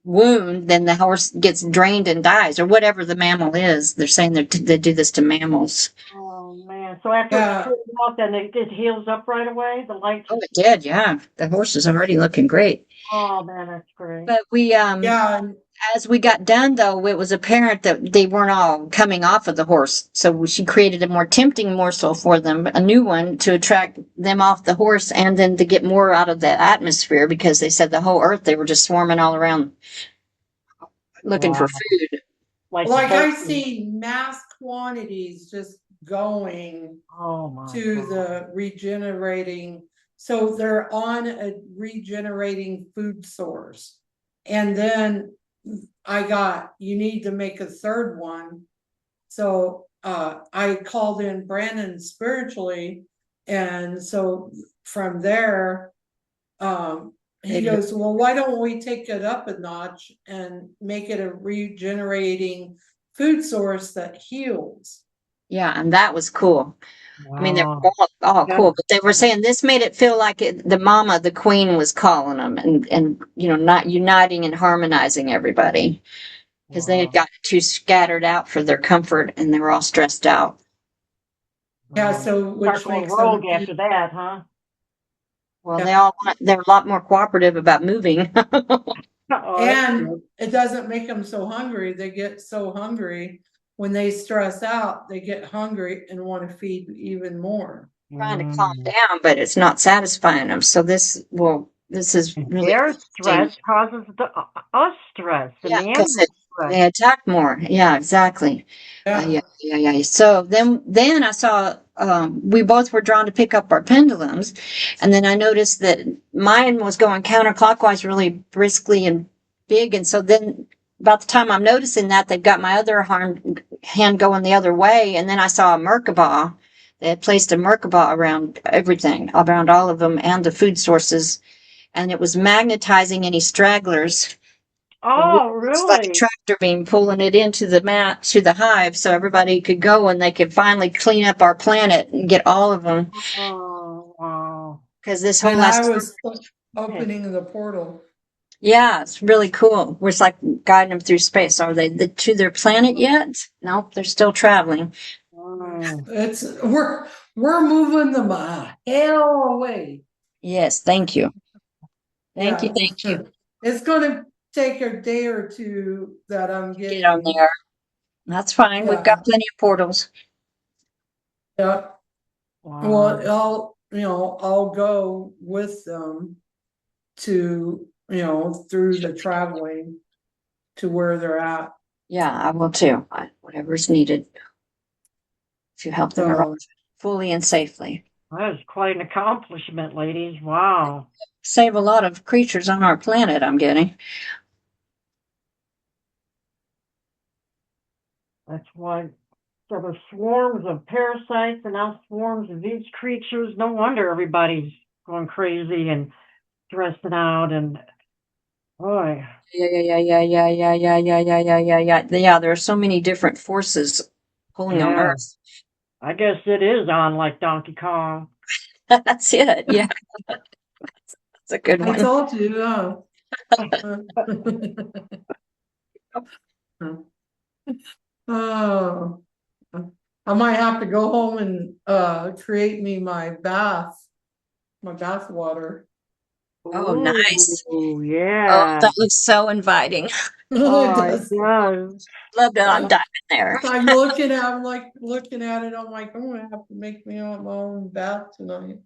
wound. Then the horse gets drained and dies, or whatever the mammal is. They're saying they do this to mammals. oh man. So after it's yeah, straightened out, then it heals up right away. The light Oh, just, it did. Yeah, the horse is already looking great. oh man, that's great. But yeah, and as we got done, though, it was apparent that they weren't all coming off of the horse. So she created a more tempting morsel for them, a new one to attract them off the horse and then to get more out of the atmosphere because they said the whole earth, they were just swarming all around looking for Wow. food. Like the like whole I thing. see mass quantities just going Oh my to God. the regenerating. So they're on a regenerating food source. And then you need to make a third one. So I called in Brandon spiritually. And so from there, he Maybe- goes, well, why don't we take it up a notch and make it a regenerating food source that heals? Yeah, and that was cool. I mean, they're Wow. all Yeah. cool, but they were saying this made it feel like the mama, the queen, was calling them and not uniting and harmonizing everybody. Because they had Wow. gotten too scattered out for their comfort and they were all stressed out. Yeah, Wow. so Start which going makes them, rogue after that, huh? Well, yeah. they're a lot more cooperative about moving. Oh, that's And good. it doesn't make them so hungry. They get so hungry when they stress out, they get hungry and want to feed even more. Trying to calm Mm. down, but it's not satisfying them. So this is And really their stress interesting. causes us stress and Yeah, the because animals stress. they attack more. Yeah, exactly. Yeah. Yeah. So then I saw we both were drawn to pick up our pendulums, and then I noticed that mine was going counterclockwise really briskly and big, and so then about the time I'm noticing that they've got my other hand going the other way, and then I saw a Merkabah. They had placed a Merkabah around everything, around all of them, and the food sources, and it was magnetizing any stragglers. Oh, It's like a really? tractor beam pulling it into the hive so everybody could go and they could finally clean up our planet and get all of them. Oh, wow. Because this whole And I last, was opening the portal. yeah, it's really cool. We're just like guiding them through space. Are they to their planet yet? Nope, they're still traveling. Mm. It's we're moving them a hell away. Yes, thank you. Thank you. Yeah, Thank you. it's gonna take a day or two that I'm Get on getting. there. That's fine. We've got Yeah, plenty of portals. yeah. Wow. Well, I'll go with them to, through the traveling to where they're at. Yeah, I will too. Whatever's needed to help them arrive So, fully and safely. That is quite an accomplishment, ladies. Wow. Save a lot of creatures on our planet, I'm getting. That's why there were swarms of parasites and now swarms of these creatures. No wonder everybody's going crazy and stressing out and boy. Yeah, there are so many different forces pulling on Yeah, Earth. I guess it is on like Donkey Kong. That's it. Yeah, that's a good I one. told you, oh, I might have to go home and create me my bath water. Oh, nice. Ooh, Oh, yeah. that looks so inviting. It Oh, it does. does. Love that I'm diving there. I'm looking at it, I'm like, I'm gonna have to make me my own bath tonight.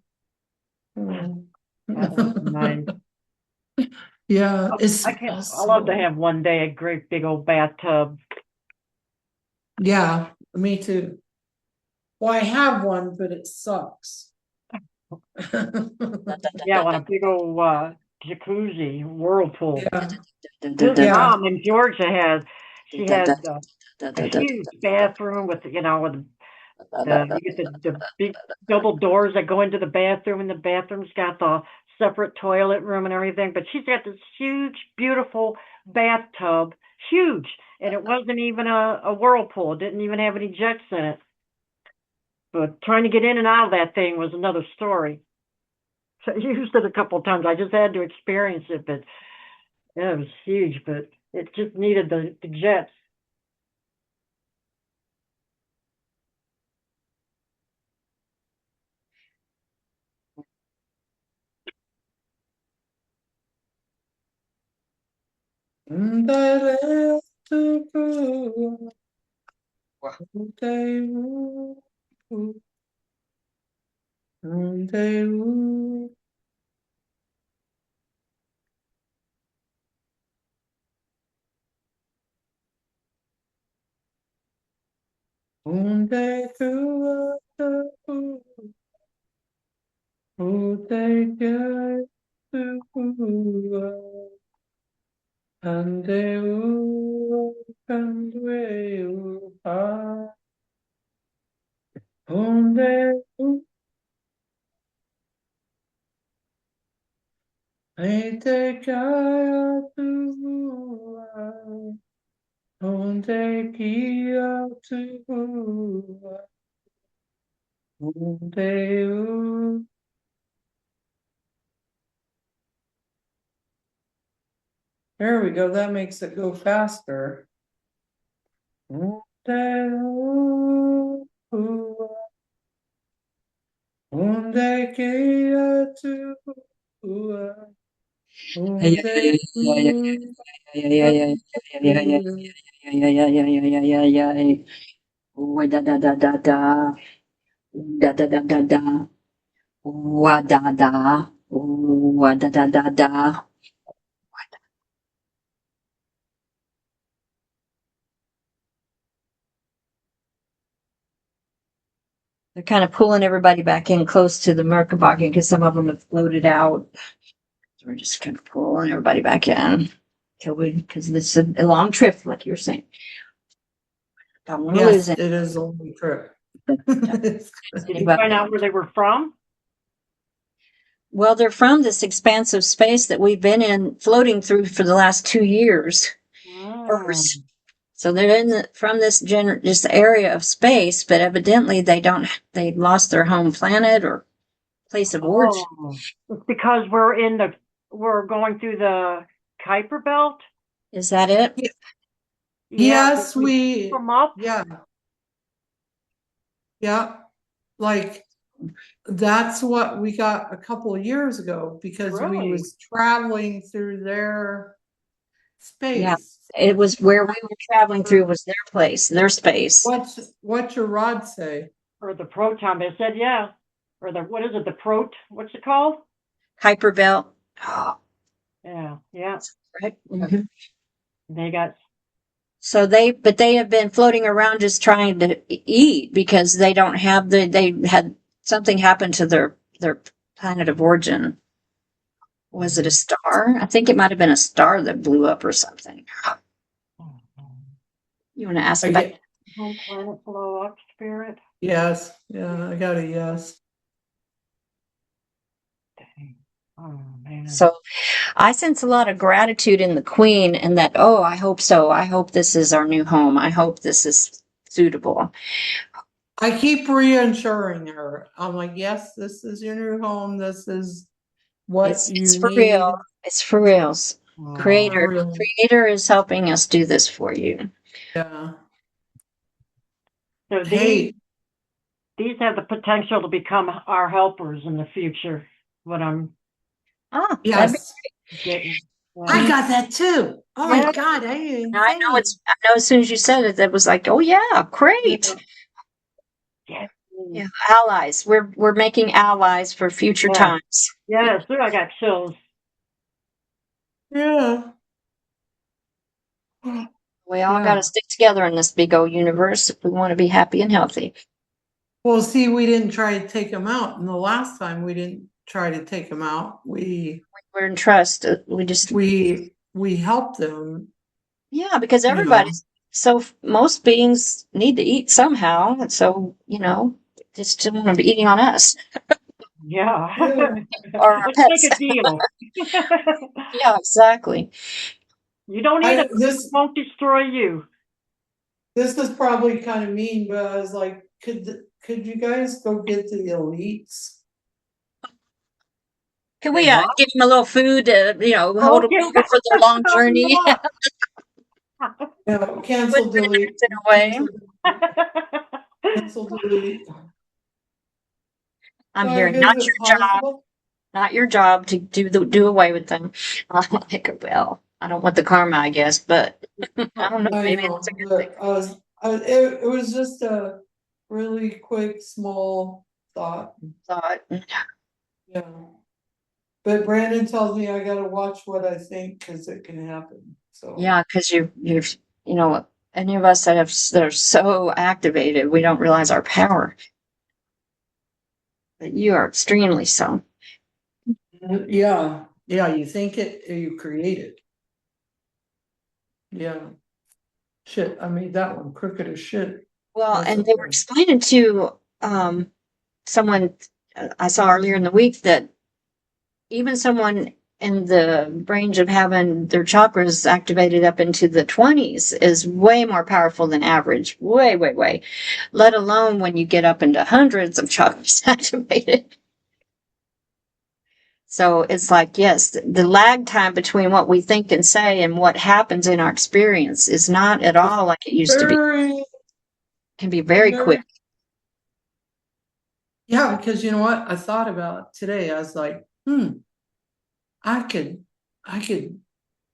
That would be nice. Yeah, it I can't. smells I love to so. have one day a great big old bathtub. Yeah, me too. Well, I have one, but it sucks. Yeah, on a big old jacuzzi whirlpool. Yeah, His yeah, mom in Georgia she had a huge bathroom with with you get the big double doors that go into the bathroom, and the bathroom's got the separate toilet room and everything. But she's got this huge, beautiful bathtub, huge, and it wasn't even a whirlpool. It didn't even have any jets in it. But trying to get in and out of that thing was another story. So I used it a couple of times. I just had to experience it, but yeah, it was huge. But it just needed the jets. There we go. That makes it go faster. Da da da da da da da da da da wa da da wa da da da da. They're kind of pulling everybody back in close to the Merkabah because some of them have floated out. So we're just kind of pulling everybody back in because this is a long trip, like you're saying. Don't want to lose Yes, it. it is a long trip. Did you find out where they were from? Well, they're from this expansive space that we've been in, floating through for the last 2 years. Earth. So they're from this area of space, but evidently they lost their home planet or place of origin. Oh, it's because we're going through the Kuiper Belt. Is that it? Yeah, Yes, we come up. yeah, like that's what we got a couple of years ago because we Really? was traveling through their Yeah. space. It was where we were traveling through was their place, their space. What's your rod say? Or the proton. They said yeah. Or what is it? What's it called? Kuiper Belt. Oh, Yeah, yeah. right. Mm-hmm. They got. So but they have been floating around just trying to eat because they don't have they had something happen to their planet of origin. Was it a star? I think it might have been a star that blew up or something. You want to ask about? Home planet flow up spirit. Yes, yeah, I got a yes. Oh man. So I sense a lot of gratitude in the queen, and that, oh, I hope so. I hope this is our new home. I hope this is suitable. I keep reassuring her. I'm like, yes, this is your new home. This is what It's you for real. need. It's for reals. For real. Creator is helping us do this for you. Yeah. So Hey, these have the potential to become our helpers in the future. What I'm Ah, that'd be, yes. getting. I Yeah. got that too. Oh my Yeah. God, I didn't even now I know think. I know as soon as you said it, that was like, oh yeah, great. Yeah. Yeah, allies. We're making allies for future Yeah. times. Yes. Look, I got chills. Yeah. We all got Yeah. to stick together in this big old universe if we want to be happy and healthy. Well, see, we didn't try to take them out. And the last time we didn't try to take them out. We're in trust. We just, We helped them, yeah, because you know. everybody's so most beings need to eat somehow, and so just don't want to be eating on us Yeah. Yeah. or our Let's pets. make a deal. Yeah, exactly. You don't eat I it, it won't destroy you. this is probably kind of mean, but I was like, could you guys go get the elites? Can Say we what? give them a little food to hold Oh, them yeah. over for their long journey? Yeah, Put cancel, delete, minutes in a way. cancel, delete. I'm Like, hearing is not it your job, possible? not your job to do away with them. I'm like, well, I don't want the karma, I guess, but I don't know. I Maybe it's a know, good thing. but it was just a really quick, small thought. Thought. Yeah. But Brandon tells me I gotta watch what I think because it can happen. So Yeah, because any of us that are so activated, we don't realize our power. But you are extremely so. yeah, yeah, you think it, you create it. Yeah. Shit, I made that one crooked as shit. Well, That's and they were okay. explaining to someone I saw earlier in the week that even someone in the range of having their chakras activated up into the 20s is way more powerful than average. Way, way, way. Let alone when you get up into hundreds of chakras activated. So it's like, yes, the lag time between what we think and say and what happens in our experience is not at all like it used to be. It Very, can be very quick. very, yeah, because you know what? I thought about today. I was like, I could, I could,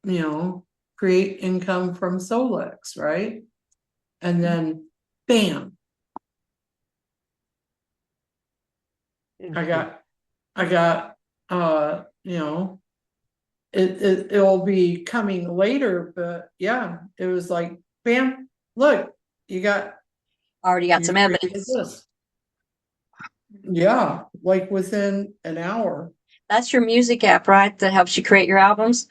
you know, create income from Solex, right? And then bam, I got, I got, you know, it'll be coming later, but yeah, it was like, bam, look, Already got you some created evidence. this. Yeah, like within an hour. That's your music app, right? That helps you create your albums.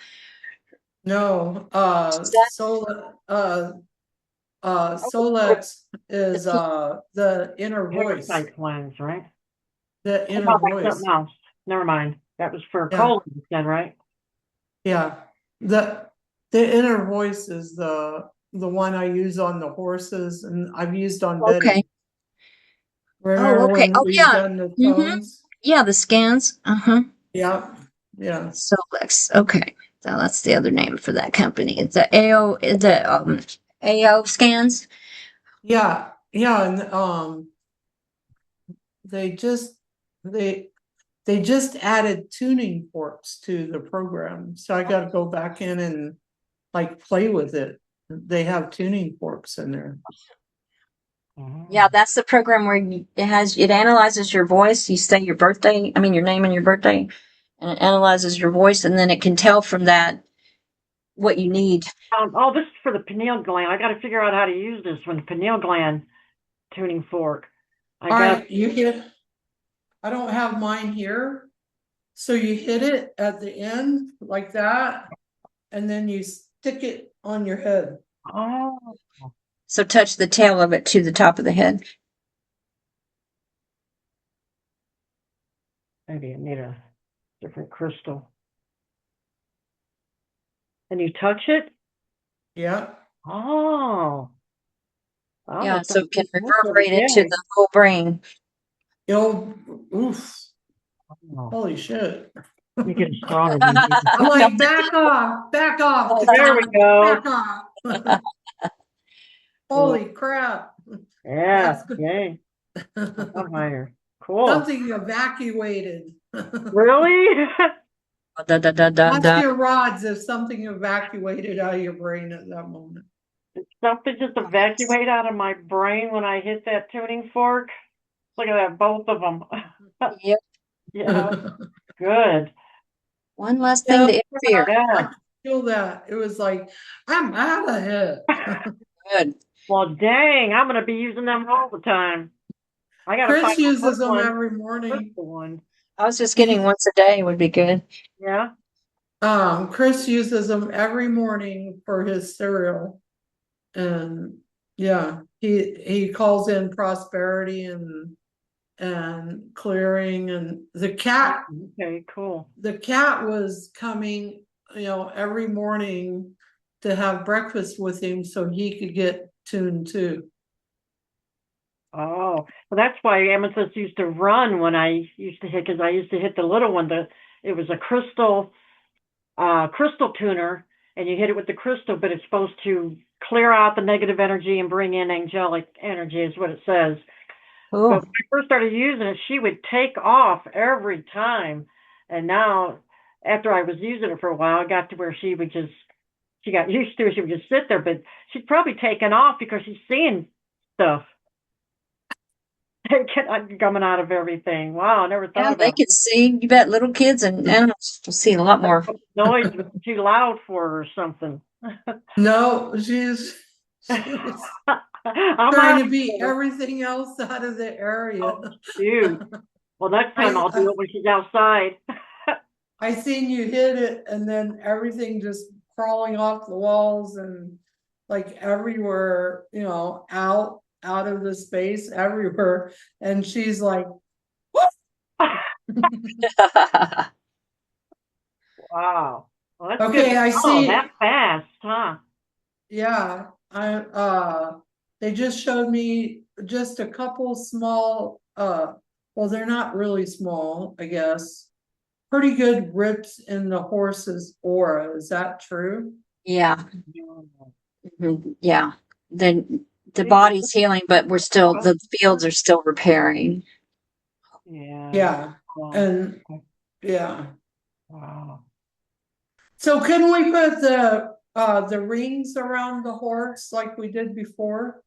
No, Is that Solex the is the inner voice. Parasite cleanse, right? The Oh, inner no, that's something voice. else. Never mind. That was for Yeah, colon, you said, right? yeah. The the inner voice is the one I use on the horses and I've used on okay? Betty. Oh, Remember okay. when Oh, we've yeah. done the Mm-hmm. tones? Yeah, the scans. Uh-huh. Yeah, yeah. Solex. Okay. So that's the other name for that company. It's the AO scans. Yeah, yeah, and they just they they just added tuning forks to the program. So I gotta go back in and like play with it. They have tuning forks in there. Yeah, that's the program where it analyzes your voice. You say your birthday, I mean your name and your birthday, and it analyzes your voice, and then it can tell from that what you need. Oh, this is for the pineal gland. I got to figure out how to use this one, the pineal gland tuning fork. I All got. right, you hit, I don't have mine here. So you hit it at the end like that, and then you stick it on your head. Oh, So touch the tail of it to the top of the head. Maybe I need a different crystal. And you touch it? Yeah. Oh. Oh, Yeah, that's so it can something different. reverberate into Yeah. the whole brain. Yo, oof. Oh, Holy shit. you get stronger than you. I'm like, back off, Oh, there we go. back off. Holy crap. Yeah, That's yay. I'm higher. Cool. something evacuated. Really? Da, da, da, da, Watch da. your rods if something evacuated out of your brain at that moment. Something just evacuate out of my brain when I hit that tuning fork. Look at that, both of them. Yep. Yeah, good. One less thing to interfere. I Yeah. could feel that. It was like, I'm out of here. Good. Well, dang, I'm gonna be using them all the time. I gotta find Chris a uses good them one. every morning. Crystal one. I was just getting once a day would be good. Yeah. Chris uses them every morning for his cereal. And yeah, he calls in prosperity and clearing, and the cat Okay, cool. was coming, every morning to have breakfast with him so he could get tuned too. Oh, well, that's why Amethyst used to run when I used to hit, because I used to hit the little one. It was a crystal tuner, and you hit it with the crystal, but it's supposed to clear out the negative energy and bring in angelic energy, is what it says. Cool. But when I first started using it, she would take off every time, and now after I was using it for a while, I got to where she got used to it. She would just sit there, but she's probably taken off because she's seeing stuff coming out of everything. Wow, I never thought Yeah, about they that. can see. You bet little kids and animals will see a lot more. Noise was too loud for her or something. No, she's I'm trying out to beat of everything else out of the area. Oh, shoot. Well, next time I'll do it when she's outside. I seen you hit it and then everything just crawling off the walls and like everywhere, out of the space everywhere. And she's like, Wow. Well, that's okay, good. I Oh, see. that fast, huh? Yeah, they just showed me just a couple small, well, they're not really small, I guess. Pretty good rips in the horse's aura. Is that true? Yeah. Mhm. Yeah. Then the body's healing, but the fields are still repairing. Yeah. Yeah, Wow. and yeah. Wow. So couldn't we put the rings around the horse like we did before?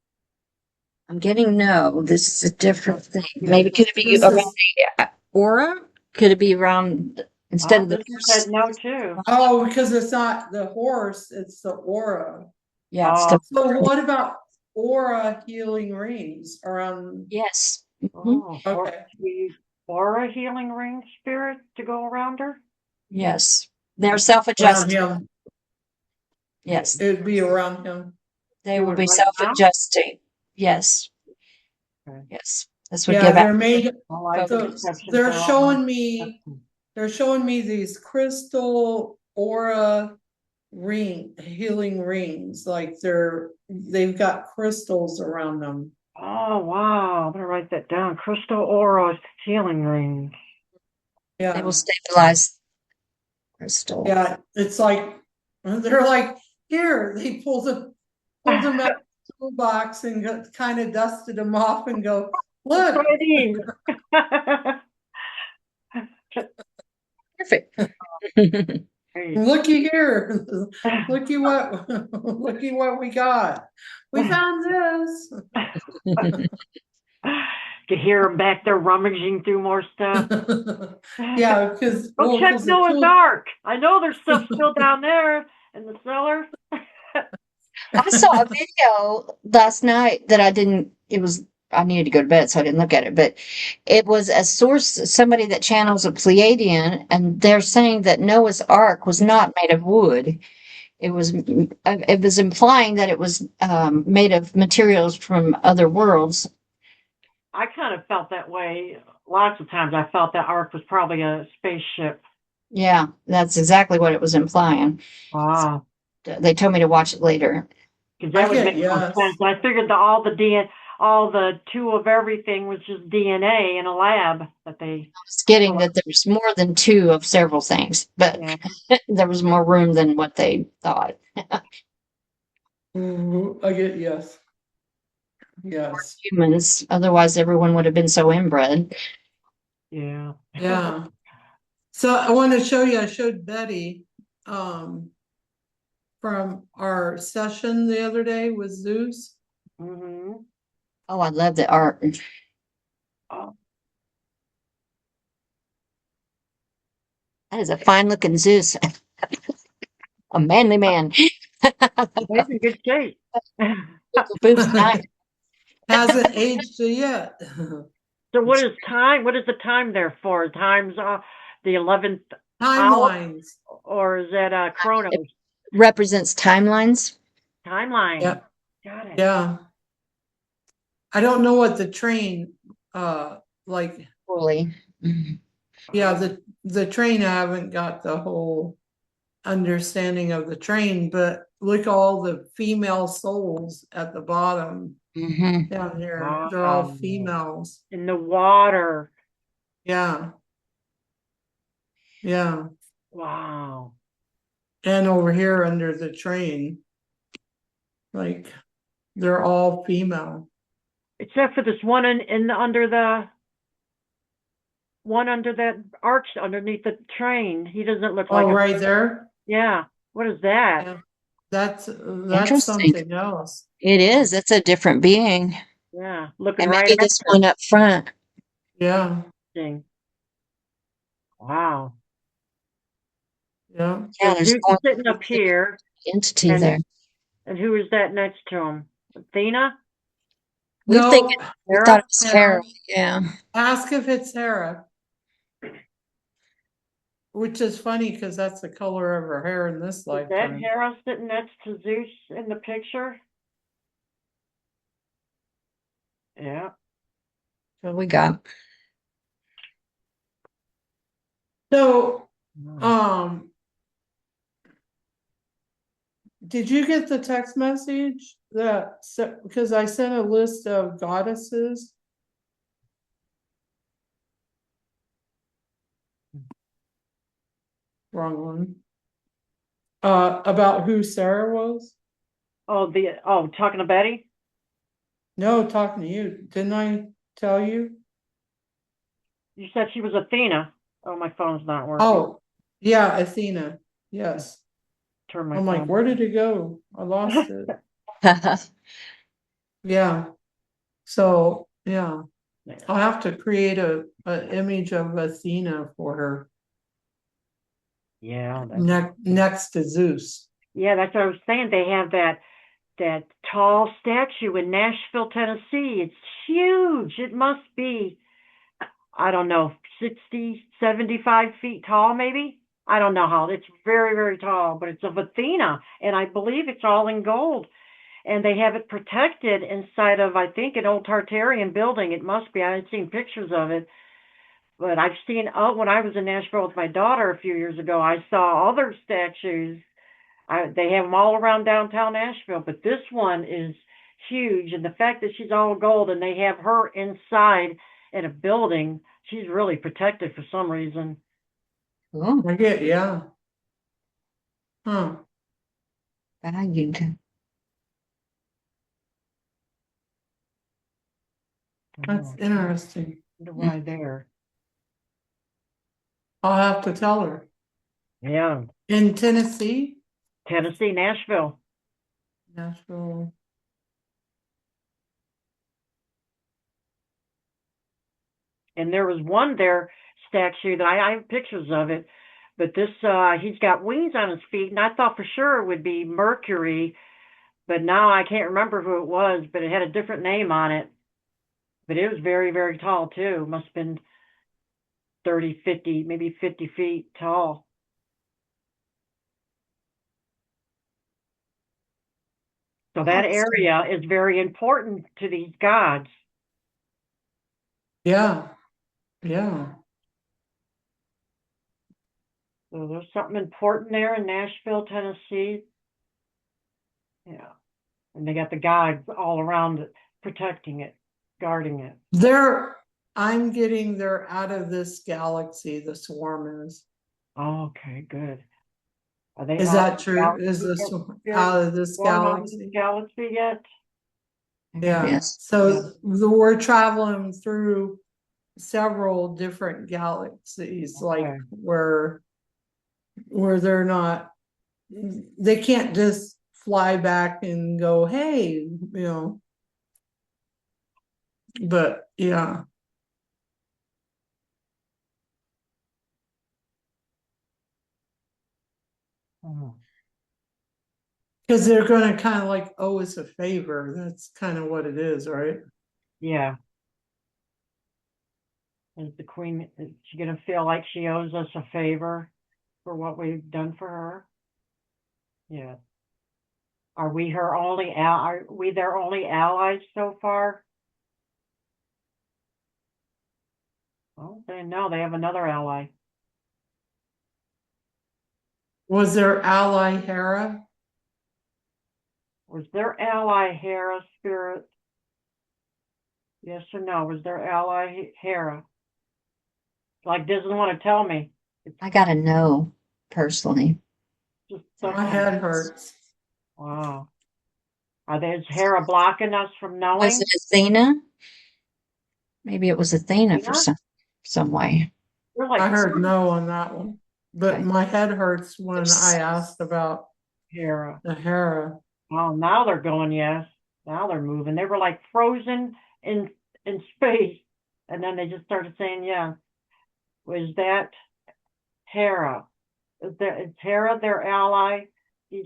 I'm getting no. This is a different thing. Maybe could it be This around is, the aura? Could it be around instead of the This said no too. oh, because it's not the horse, it's the aura. Yeah, it's still, So what about aura healing rings around? yes. Mhm. Oh, Okay. we use aura healing ring spirit to go around her. Yes. They're Around self-adjusting. him, Yes. it'd be around him. They Do will it be right now? self-adjusting. Yes. Okay. Yes. This would Yeah, give out. they're made, I like the so deception they're power. showing me these crystal aura healing rings, like they've got crystals around them. Oh, wow. I'm going to write that down. Crystal aura healing ring. They Yeah, will stabilize crystal. yeah, it's like, they're like, here, they pulled them out of the toolbox and kind of dusted them off and go, look. Try these. Perfect. Great. Looky here, looky what we got. We found this. To hear them back there rummaging through more stuff. Yeah, because Go check Noah's Ark. I know there's stuff still down there in the cellar. I saw a video last night that I needed to go to bed, so I didn't look at it, but it was a source, somebody that channels a Pleiadian, and they're saying that Noah's Ark was not made of wood. it was implying that it was made of materials from other worlds. I kind of felt that way. Lots of times I felt that Ark was probably a spaceship. Yeah, that's exactly what it was implying. Wow. They told me to watch it later. Because I that would get make more sense. yes. I figured all the DNA, all the two of everything was just DNA in a lab that they. It's getting that there's more than two of several things, but Yeah. there was more room than what they thought. I get yes. Yes. Humans, otherwise everyone would have been so inbred. Yeah. Yeah. So I want to show you, I showed Betty um from our session the other day with Zeus. hmm Oh, I love the art. Oh, That is a fine looking Zeus. A manly man. he's in good shape. Boobs nice. Hasn't aged yet. So what is time? What is the time there for? Time's the 11th hour, Timelines. or is that Chronos Represents timelines. timeline? Yeah. Got it. Yeah. I don't know what the train like Fully. Mhm. yeah, the train I haven't got the whole understanding of the train, but look all the female souls at the bottom Mhm. down here. They're all Wow. females. In the water. Yeah. Yeah. Wow. And over here under the train, like they're all female. Except for this one under the one under that arch underneath the train. He doesn't look like Oh, a. right there. Yeah. What is that? Yeah. That's Interesting. something else. It is. It's a different being. Yeah. Looking And right maybe at this her. one up front. Yeah. Thing. Wow. Yeah. Yeah, So there's Zeus is going sitting up here, entity and there. who is that next to him? Athena? We think No, we thought it Hera? was Hera. Hera. Yeah. Ask if it's Hera, which is funny because that's the color of her hair in this Is that lifetime. Hera sitting next to Zeus in the picture? Yeah. What we got? So, Hmm. um, did you get the text message because I sent a list of goddesses? Wrong one. About who Sarah was? Talking to Betty? No, talking to you. Didn't I tell you? You said she was Athena. Oh, my phone's not working. Oh, yeah, Athena. Yes. Turn my I'm like, phone. where did it go? I lost it. Yeah. So, yeah, I'll have to create a image of Athena for her Yeah, next to Zeus. yeah, that's what I was saying. They have that tall statue in Nashville, Tennessee. It's huge. It must be, I don't know, 60, 75 feet tall, maybe. I don't know how. It's very, very tall, but it's of Athena, and I believe it's all in gold. And they have it protected inside of, I think, an old Tartarian building. It must be. I haven't seen pictures of it, but I've seen. Oh, when I was in Nashville with my daughter a few years ago, I saw other statues. They have them all around downtown Nashville, but this one is huge. And the fact that she's all gold and they have her inside in a building, she's really protected for some reason. Oh, I get, yeah. Huh. valued. That's Oh, interesting. wonder why there. I'll have to tell her. Yeah, In Tennessee? Tennessee, Nashville. Nashville. And there was one there statue that I have pictures of it, but this he's got wings on his feet, and I thought for sure it would be Mercury, but now I can't remember who it was, but it had a different name on it. But it was very, very tall too. Must have been 30, 50, maybe 50 feet tall. So that Yes. area is very important to these gods. Yeah, yeah. So there's something important there in Nashville, Tennessee. Yeah. And they got the gods all around it, protecting it, guarding it. I'm getting they're out of this galaxy, the swarm is. Okay, good. Are they Is out that of the true? Is galaxy this yet? out of this Swarm out of the galaxy? galaxy yet? Yeah. Yes. So we're traveling through several different galaxies, like Okay. where they're not, they can't just fly back and go, hey, but yeah. Mhm. Because they're going to kind of like owe us a favor. That's kind of what it is, right? Yeah. Is the queen, is she gonna feel like she owes us a favor for what we've done for her? Yeah. Are we are we their only allies so far? Well, they know they have another ally. Was their ally Hera? Was their ally Hera, Spirit? Yes or no? Was their ally Hera? Like, doesn't want to tell me. It's I gotta know personally. just My something. head hurts. Wow. Is Hera blocking us from Was knowing? it Athena? Maybe it was Athena for Yeah. some way. We're I like, heard no on that one. But Okay. my head hurts when I There's- asked about Hera. the Hera. Oh, now they're going, yes. Now they're moving. They were like frozen in space. And then they just started saying, yeah. Was that Hera? Is Hera their ally? These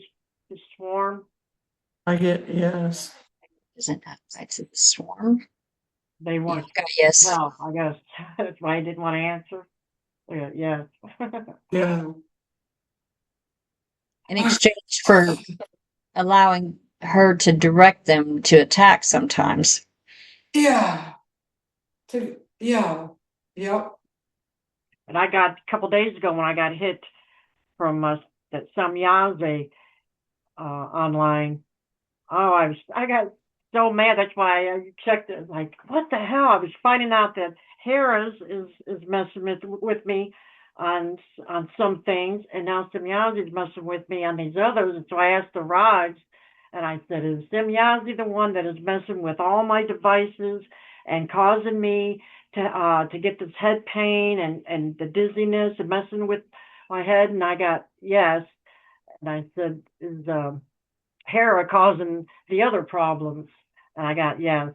the swarm? I get yes. Isn't that right to the swarm? They Yeah, want okay, yes. well, I guess that's why I didn't want to answer. Yeah, yes. Yeah. In exchange for allowing her to direct them to attack sometimes. Yeah. Yeah. Yep. And I got a couple days ago when I got hit from that some Yaze online. Oh, I got so mad. That's why I checked it. Like, what the hell? I was finding out that Harris is messing with me on some things, and now Simyazi is messing with me on these others. And so I asked the Raj, and I said, "Is Simyazi the one that is messing with all my devices and causing me to get this head pain and the dizziness and messing with my head?" And I got yes. And I said, "Is Hera causing the other problems?" And I got yes.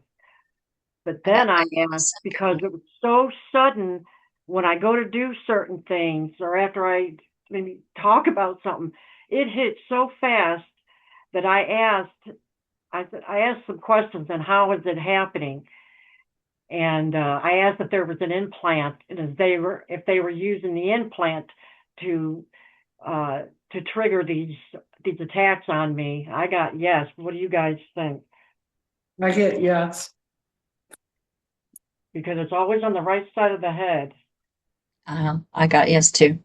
But I got then I a asked because second. it was so sudden when I go to do certain things or after I maybe talk about something, it hit so fast that I asked some questions on how is it happening. And I asked if there was an implant and if they were using the implant to trigger these attacks on me. I got yes. What do you guys think? I get yes. Because it's always on the right side of the head. I got yes too.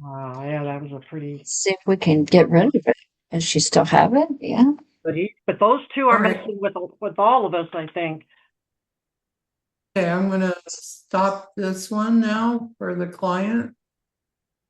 Wow, yeah, that was a pretty. Let's see if we can get rid of it. Does she still have it? Yeah. But those two are All right. messing with all of us, I think. Okay, I'm gonna stop this one now for the client.